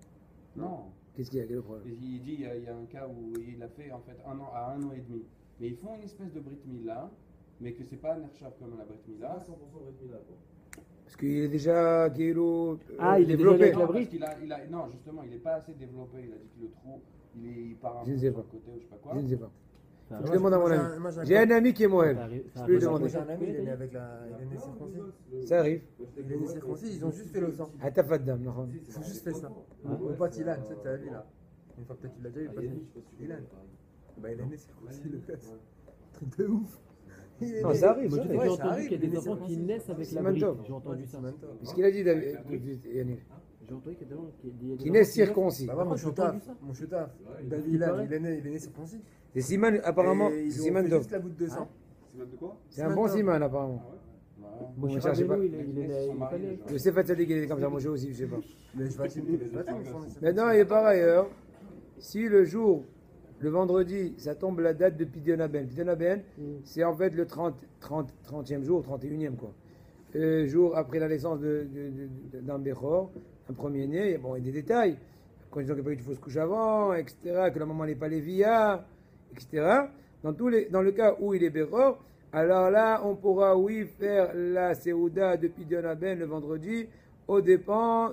Non. Qu'est-ce qu'il y a? Quel est le problème? Il dit il y a un cas où il a fait en fait 1 an à 1 an et demi. Mais ils font une espèce de Brit Mila, mais que c'est pas un Nershaf comme la Brit C'est Mila. pas 100% rythme là, quoi. Parce qu'il est déjà Kélo, Ah, il est déjà développé. avec la Non, Brit. parce qu'il a, non, justement, il n'est pas assez développé. Il a dit que le trou, il part un Je peu ne sais sur pas. le côté ou je sais pas quoi. Je ne sais pas. Ça Je arrive. demande à mon Moi, ami. J'ai un ami qui est Moël. Je peux lui demander. Moi, j'ai un ami, il est né avec la. Il est né circoncis. Ça arrive. Il est né circoncis, ils ont juste fait le sang. Ah, t'as pas de dame, non? Ils ont juste fait ça. Mon pote Ilan, tu sais, tu as vu là. Une fois peut-être qu'il l'a déjà eu, Ilan. Bah, il est né circoncis, le gosse. Truc de ouf. Non, ça arrive. Moi, ça j'ai arrive. déjà ça entendu arrive, qu'il y a il des est enfants qui circoncis. naissent avec C'est la Manto. Brit. J'ai entendu ça. Qu'est-ce qu'il a dit, David? Yannick? J'ai entendu qu'il y a des gens qui Qui naissent circoncis. Bah, moi, mon j'ai entendu choutaf, ça. mon choutaf, Il David Ilan, paraît. il est né circoncis. C'est Siman, apparemment, Et ils c'est ont Siman fait Dov. juste la goutte de sang. C'est même de quoi? C'est un bon Siman, apparemment. Voilà. Moi, je Bon, sais pas, je sais pas. Beno, il est pas né. Je sais pas de qu'il est comme ça, moi j'ai aussi, je sais pas. Mais je vais tous les matins, ils sont nés circoncis. Maintenant, et par ailleurs, si le jour, le vendredi, ça tombe la date de Pidyon Aben. Pidyon Aben, c'est en fait le 30e jour, 31e quoi. Jour après la naissance d'un Bechor, un premier-né, bon, il y a des détails. Quand ils ont pas eu de fausse couche avant, etc., que la maman n'est pas Lévia, etc. Dans le cas où il est Bechor, alors là, on pourra, oui, faire la Seouda de Pidyon Aben le vendredi, au dépens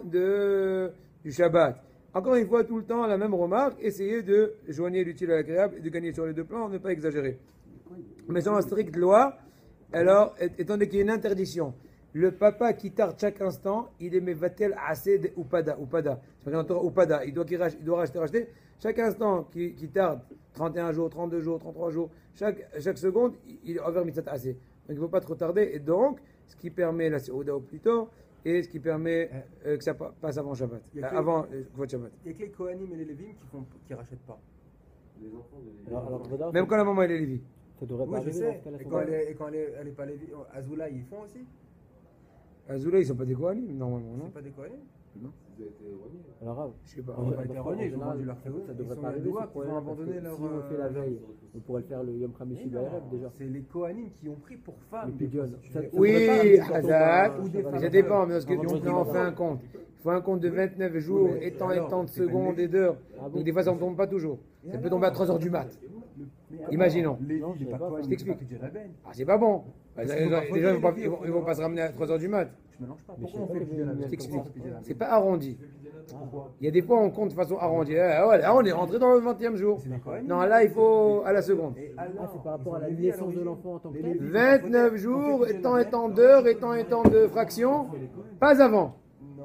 du Shabbat. Encore une fois, tout le temps, la même remarque, essayer de joigner l'utile à l'agréable et de gagner sur les deux plans, ne pas exagérer. Mais selon la stricte loi, alors, étant donné qu'il y a une interdiction, le papa qui tarde chaque instant, il est mevatel assez de upada. C'est pas qu'on upada, il doit racheter. Chaque instant qui tarde, 31 jours, 32 jours, 33 jours, chaque seconde, il est over mitzat assez. Donc il ne faut pas trop tarder. Et donc, ce qui permet la Seouda au plus tôt, et ce qui permet que ça passe avant Shabbat. Avant Shabbat. Il y a que les Kohanim et les Lévim qui rachètent pas. Les enfants, les. Alors, regarde, Même quand la maman elle est Lévi. ça devrait pas Oui, je arriver dans sais. ce cas-là. Et quand elle est pas Lévi, Azoula, ils font aussi. Azoulay, ils sont pas des Kohanim, normalement, non? C'est pas des Kohanim? Ils ont été éloignés. Alors, Rav, Je sais pas. Ils ont pas été en erronés, ils ont général, vendu leur Théoura. ça Ils devrait sont pas les arriver. doigts ce qui ont problème, parce abandonné que leur. Si on fait la veille, on pourrait le faire le Yom Khamishi Mais non, Ba'erev déjà. c'est les Kohanim qui ont pris pour femmes. Le pigeon. Ça devrait pas Oui, arriver quand on Hazak, va- ou des femmes. ça dépend, mais parce que Un vendredi non, on matin. fait un compte. Il faut un compte de 29 jours, mais et tant alors, de c'est pas secondes une et d'heures. Ah bon Donc des fois, ça ne tombe pas toujours. Et Ça peut alors tomber à 3h du mat. Imaginons. Les Non, filles, je c'est sais pas pas, Kohanim, je t'explique. c'est pas Rebelle. Ah, c'est pas bon. Parce Les qu'ils vont pas gens, fausser, ils vont pas se ramener à 3h du mat. Je mélange pas. Mais Pourquoi je on sais fait pas pigeon que- à la je veille? t'explique. Pourquoi on fait pigeon à la C'est veille? pas arrondi. Pourquoi? Il y a des fois, on compte de façon arrondie. Ah, ouais, là, on est rentré dans le 20e jour. C'est des Kohanim. Non, là, il faut à la seconde. Et Ah, alors, c'est par rapport ils à la ont levé naissance de l'origine. l'enfant en tant que Les tel. Lévites, 29 jours, et tant d'heures, et tant de fractions, pas avant.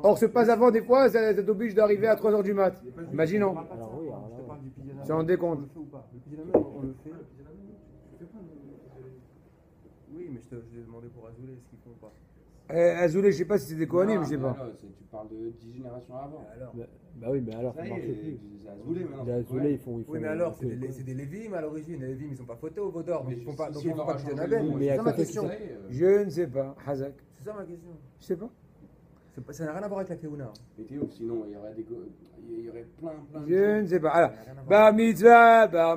Or, ce pas avant, des fois, ça t'oblige d'arriver à 3h du mat. Imaginons. Alors oui, alors Je te là, parle du pigeon à Tu en veille. décomptes. On le fait ou pas? Le pigeon à veille, on le fait. Oui, mais je t'ai demandé pour Azoulay, est-ce qu'ils font ou pas? Azoulay, je sais pas si c'est des Kohanim, Non, je sais mais pas. alors, tu parles de 10 générations avant. Alors. bah oui, mais alors Ça ça y marche est, plus. c'est Azoulay maintenant. Les Azoulay, ils font. Oui, mais alors, c'est des Lévim à l'origine. Les Lévim, ils sont pas photos au Vaudor, donc Mais ils font pas, donc si ils on font leur pas a pigeon changé à le veille. nom, Mais C'est à ça ma côté, question. ça y est, Je ne sais pas. Hazak. C'est ça ma question. Je sais pas. Ça n'a rien à voir avec la Keuna. Mais Théo, sinon, il y aurait il y aurait plein de Je ne sais pas. Alors, Ça n'a rien à voir. bar mitzvah,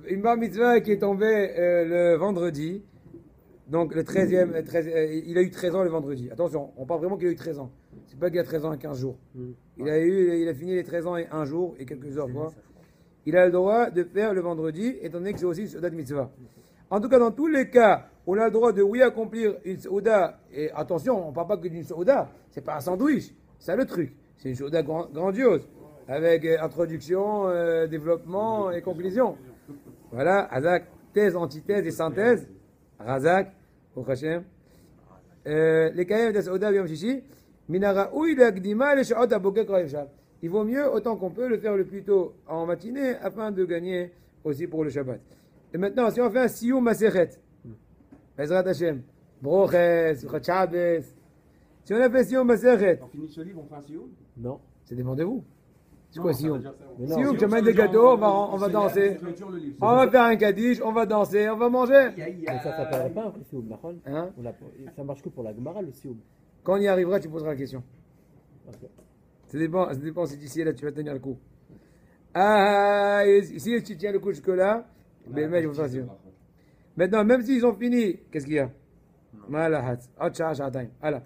une bar mitzvah qui est tombée le vendredi. Donc le 13e, il a eu 13 ans le vendredi. Attention, on parle vraiment qu'il a eu 13 ans. C'est pas qu'il a 13 ans et 15 jours. Il a fini les 13 ans et 1 jour et quelques heures, quoi. Il a le droit de faire le vendredi, étant donné que c'est aussi une Seudat mitzvah. En tout cas, dans tous les cas, on a le droit de oui accomplir une Seuda. Et attention, on ne parle pas que d'une Seuda. C'est pas un sandwich. C'est le truc. C'est une Seuda grandiose. Avec introduction, développement et conclusion. Voilà, Hazak, thèse, antithèse et synthèse. Razak, au Hashem. Les Kayem de Seuda Yom Shishi. Minara Ouy Lagdima le Shaot Aboket Koyevshal. Il vaut mieux, autant qu'on peut, le faire le plus tôt en matinée afin de gagner aussi pour le Shabbat. Et maintenant, si on fait un Siyum Masechet, Ezrat Hashem, Broches, Chabes, si on a fait Siyum Masechet, On finit ce livre, on fait un sioum. Non. ça dépend de vous. C'est Non, quoi ça Siyum? veut dire ça. Mais non. Siyum, tu Sioum, amènes ça des veut dire gâteaux, on on va c'est danser. là, on clôture le livre. On va faire un kaddish, on va danser, on va manger. Mais ça s'appellerait pas un sioum, d'accord? Hein? Ça marche que pour la Gemara, le sioum. Quand on y arrivera, tu poseras la question. Ok. Ça dépend si d'ici là tu vas tenir le coup. Ah, si tu tiens le coup jusque-là, mais mec, je vous faire sûr. Maintenant, même s'ils ont fini, qu'est-ce qu'il y a? Malahat. Voilà.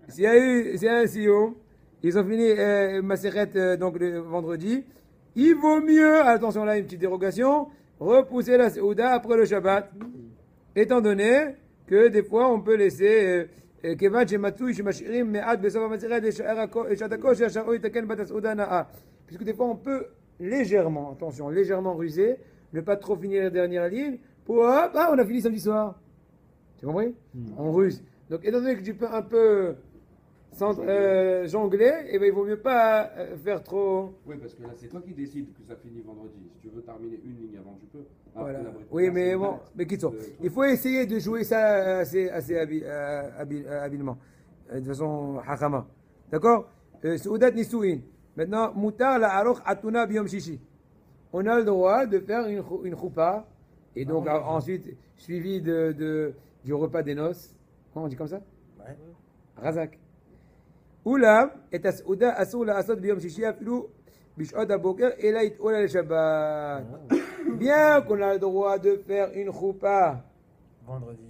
S'il y a un Siyum, ils ont fini Maseret donc le vendredi, il vaut mieux, attention là, une petite dérogation, repousser la Seouda après le Shabbat, étant donné que des fois on peut laisser. Puisque des fois on peut légèrement, attention, légèrement ruser, ne pas trop finir la dernière ligne, pour on a fini samedi soir. Tu as compris? On ruse. Donc étant donné que tu peux un peu jongler, et ben, il vaut mieux pas faire trop. Oui, parce que là, c'est toi qui décides que ça finit vendredi. Si tu veux terminer une ligne avant, tu peux. Après, Voilà. la Bretagne, Oui, là, mais c'est bon, net. mais quitte ça. Le Il faut essayer de jouer ça assez habilement, de façon hakama. D'accord? Soudat Nisouin. Maintenant, Moutar la Aroch Atuna Biyom Shishi. On a le droit de faire une choupa, et donc ensuite, suivi du repas des noces. Comment on dit comme ça? Ouais. Razak. Oula, et Asouda Asou la Asad Biyom Shishi Afilou Bishot Aboker et là it Ola le Shabbat. Bien qu'on a le droit de faire une choupa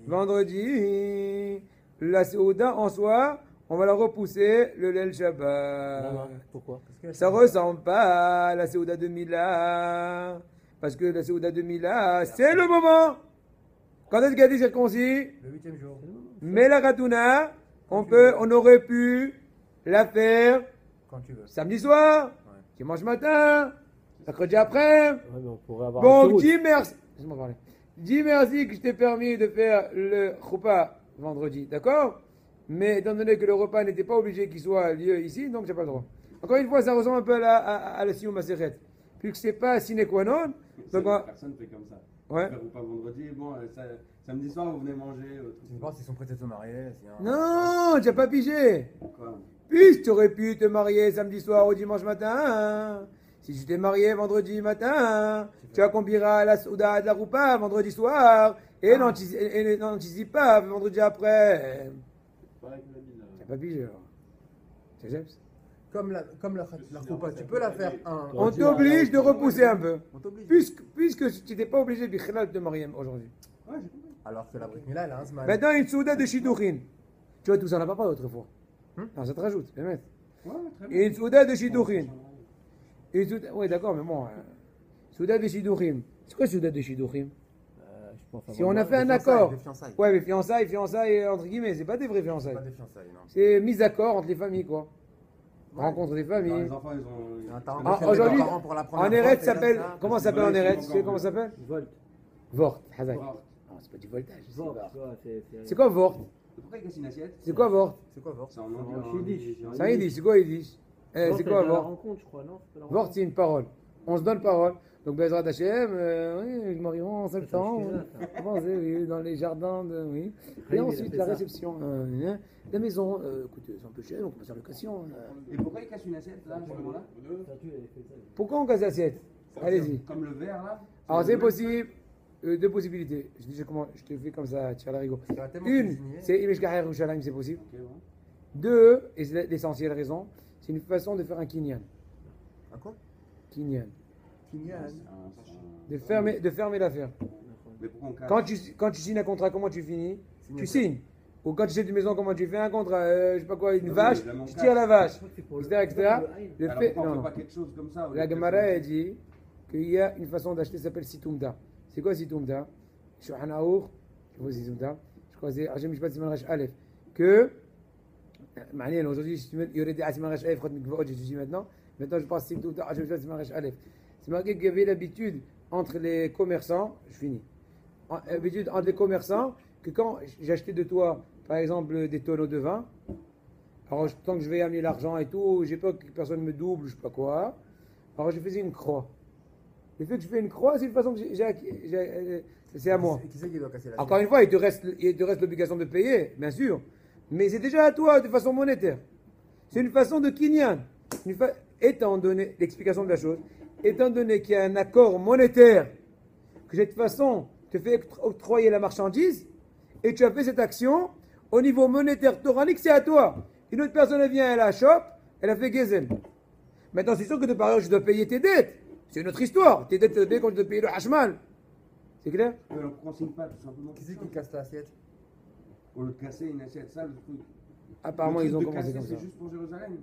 vendredi, la Souda en soi, on va la repousser le Lel Shabbat. Pourquoi? Ça ressemble pas à la Souda de Mila. Parce que la Souda de Mila, c'est le moment. Quand est-ce qu'elle dit circoncis? Le 8e jour. Mais la Katouna, on aurait pu la faire Quand tu veux. samedi soir, dimanche matin, mercredi après. Ouais, mais on pourrait avoir un Bon, tirout. dis merci. Laisse-moi parler. Dis merci que je t'ai permis de faire le repas vendredi, d'accord? Mais étant donné que le repas n'était pas obligé qu'il soit lieu ici, donc j'ai pas le droit. Encore une fois, ça ressemble un peu à la Siyum Masechet. Puisque c'est pas sine qua non. Donc, Personne fait comme ça. ouais. Faire repas vendredi, bon, samedi soir, vous venez manger. Tu me penses s'ils sont prêts à se marier? Non, tu n'as pas pigé. Quoi? Puisque tu aurais pu te marier samedi soir ou dimanche matin. Hein. Si tu t'es marié vendredi matin, tu accompliras la souda de la roupa vendredi soir et n'anticipe pas vendredi après. T'as pas pigé alors. C'est James. Comme la roupa, tu peux la faire un. On t'oblige de repousser un peu. On t'oblige. Puisque tu n'étais pas obligé de te marier aujourd'hui. Alors que la Brit Mila, elle a un zman. Maintenant, une souda de shidouchin. Tu vois, tout ça, on n'a pas parlé autrefois. Non, ça te rajoute, les mecs. Une souda de shidouchin. Oui, d'accord, mais bon. Souda de shidouchim. C'est quoi souda de shidouchim? Si on a fait un accord. Ouais, mais fiançailles, entre guillemets, c'est pas des vraies fiançailles. Pas des fiançailles, non. C'est mise d'accord entre les familles, quoi. Rencontre des familles. Les enfants, ils ont. Attends, Aujourd'hui, pour la première en fois, Eretz, c'est s'appelle. comme ça. Comment ça s'appelle en Eretz? Tu sais comment ça s'appelle? Volt. Vort, Hazak. Vort. Non, c'est pas du voltage. c'est Volt, Vort. tu vois, C'est quoi Vort? Pourquoi il casse une assiette? C'est quoi Vort? C'est quoi, Vort? C'est en en yiddish. Ça y est, c'est quoi Yiddish? C'est quoi la Vort? rencontre, je crois, non? C'est pas la Vort, rencontre. c'est une parole. On se donne parole. Donc, Bezrat Hashem, oui, je marierai en septembre. Oui, dans les jardins, oui. Et ensuite, la réception. La maison, écoutez, c'est un peu cher, donc on passe en location. Et pourquoi il casse une assiette là, à ce moment-là? Pourquoi on casse l'assiette? Allez-y. Comme le verre là? Alors, c'est possible. Deux possibilités. Je dis comment, je te fais comme ça, tu as la rigole. Une, c'est Imeshkaher Yerushalayim, c'est possible. Ok, bon. Deux, et c'est l'essentielle raison, c'est une façon de faire un kinyan. Un quoi? Kinyan. Kinyan. De fermer l'affaire. Mais pourquoi on casse? Quand tu signes un contrat, comment tu finis? Tu signes. Ou quand tu achètes une maison, comment tu fais un contrat? Je sais pas quoi, une vache, tu tires la vache, etc. etc. Le Alors fait, pourquoi on non, fait non. pas quelque chose comme ça? La Gemara a dit qu'il y a une façon d'acheter, ça s'appelle Situmda. C'est quoi Situmda? Shulchan Aruch, je vois Situmda. Je crois que c'est Hashem Mishpat Siman Resh Aleph. Que, aujourd'hui, il y aurait des Siman Resh Aleph, je dis maintenant. Maintenant, je pense Situmda, Hashem Mishpat Siman Resh Aleph. C'est marqué qu'il y avait l'habitude entre les commerçants, je finis, l'habitude entre les commerçants, que quand j'achetais de toi, par exemple, des tonneaux de vin, alors tant que je vais amener l'argent et tout, j'ai peur que personne me double, je sais pas quoi, alors je faisais une croix. Le fait que je fais une croix, c'est une façon que c'est à moi. Et qui c'est qui doit casser la Encore une fois, il te reste l'obligation de payer, bien sûr, mais c'est déjà à toi de façon monétaire. C'est une façon de kinyan. Étant donné l'explication de la chose, étant donné qu'il y a un accord monétaire, que cette façon te fait octroyer la marchandise, et tu as fait cette action, au niveau monétaire toranique, c'est à toi. Une autre personne elle vient, elle la chope, elle a fait gezel. Maintenant, c'est sûr que de par ailleurs, je dois payer tes dettes. C'est une autre histoire. Tes dettes, tu dois payer quand tu dois payer le hashmal. C'est clair? Alors pourquoi on signe pas tout simplement? Qui c'est qui casse l'assiette? Au lieu de casser une assiette, ça le truc. Apparemment, Le ils ont truc de commencé casser, comme ça. C'est juste pour Jérusalem.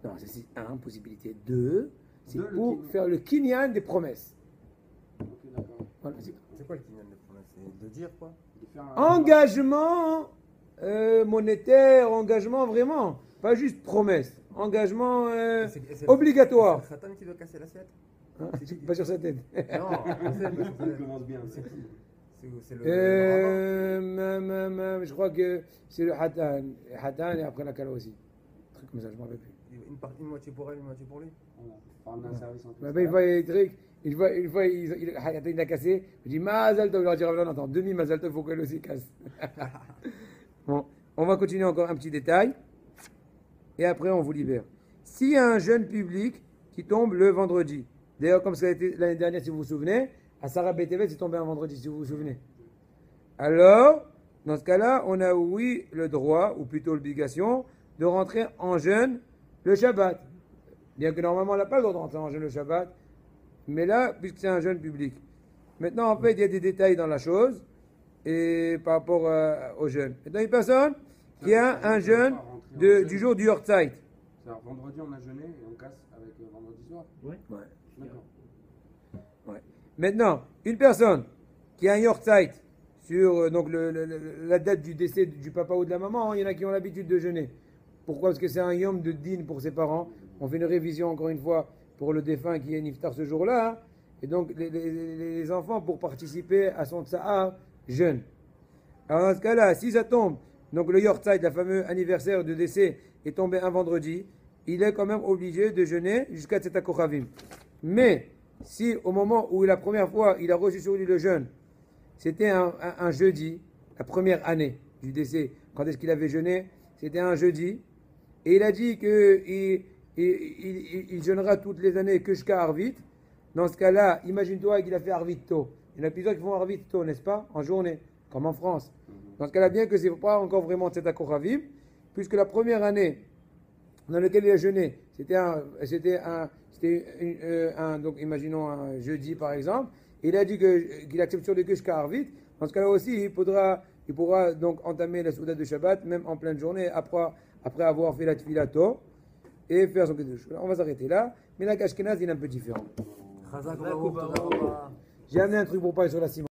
Non, c'est une possibilité. Deux, c'est Deux, le pour kinyan. faire le kinyan des promesses. Ok, d'accord. Voilà, c'est- C'est quoi le kinyan de promesse? C'est de dire quoi? De faire un- Engagement monétaire, engagement vraiment, pas juste promesse, engagement C'est obligatoire. le khatan qui doit casser l'assiette? Hein, pas sur sa tête. Non, je sais, pas sur sa Il tête. commence bien. C'est le. Je crois que c'est le hatan. Hatan et après la kala aussi. Un truc comme ça, je ne me rappelle plus. Une moitié pour elle, une moitié pour lui. Voilà. Prendre un service en tout Mais ben, il voit les trucs, une fois il a cassé, je dis Mazal Tov, il leur dit non, attends, demi Mazal Tov, il faut qu'elle aussi casse. Bon, on va continuer encore un petit détail, et après on vous libère. S'il y a un jeûne public qui tombe le vendredi, d'ailleurs comme ça a été l'année dernière si vous vous souvenez, à Sarah Betevet c'est tombé un vendredi si vous vous souvenez. Alors, dans ce cas-là, on a oui le droit, ou plutôt l'obligation, de rentrer en jeûne le Shabbat. Bien que normalement on n'a pas le droit de rentrer en jeûne le Shabbat, mais là, puisque c'est un jeûne public. Maintenant, en fait, il y a des détails dans la chose, et par rapport au jeûne. Maintenant, une personne qui a un jeûne du jour du Yortzeit. C'est-à-dire vendredi on a jeûné et on casse avec vendredi soir. Ouais. D'accord. Ouais. Maintenant, une personne qui a un Yortzeit sur donc la date du décès du papa ou de la maman, il y en a qui ont l'habitude de jeûner. Pourquoi? Parce que c'est un yom de din pour ses parents. On fait une révision encore une fois pour le défunt qui est niftar ce jour-là. Hein. Et donc les enfants pour participer à son tsa'a jeûnent. Alors dans ce cas-là, si ça tombe, donc le Yortzeit, le fameux anniversaire de décès, est tombé un vendredi, il est quand même obligé de jeûner jusqu'à Tzeta Kochavim. Mais si au moment où la première fois il a reçu sur lui le jeûne, c'était un jeudi, la première année du décès, quand est-ce qu'il avait jeûné? C'était un jeudi. Et il a dit qu'il il jeûnera toutes les années que jusqu'à Arvit. Dans ce cas-là, imagine-toi qu'il a fait Arvit tôt. Il y en a plusieurs qui font Arvit tôt, n'est-ce pas? En journée, comme en France. Dans ce cas-là, bien que ce n'est pas encore vraiment Tzedakah Kochavim, puisque la première année dans laquelle il a jeûné, donc imaginons un jeudi par exemple, il a dit qu'il accepte sur les que jusqu'à Arvit. Dans ce cas-là aussi, il pourra donc entamer la Souda de Shabbat, même en pleine journée, après avoir fait la Tfilato, et faire son Kiddush. On va s'arrêter là, mais la Ashkenaz, il est un peu différent. J'ai amené un truc pour parler sur la ciment.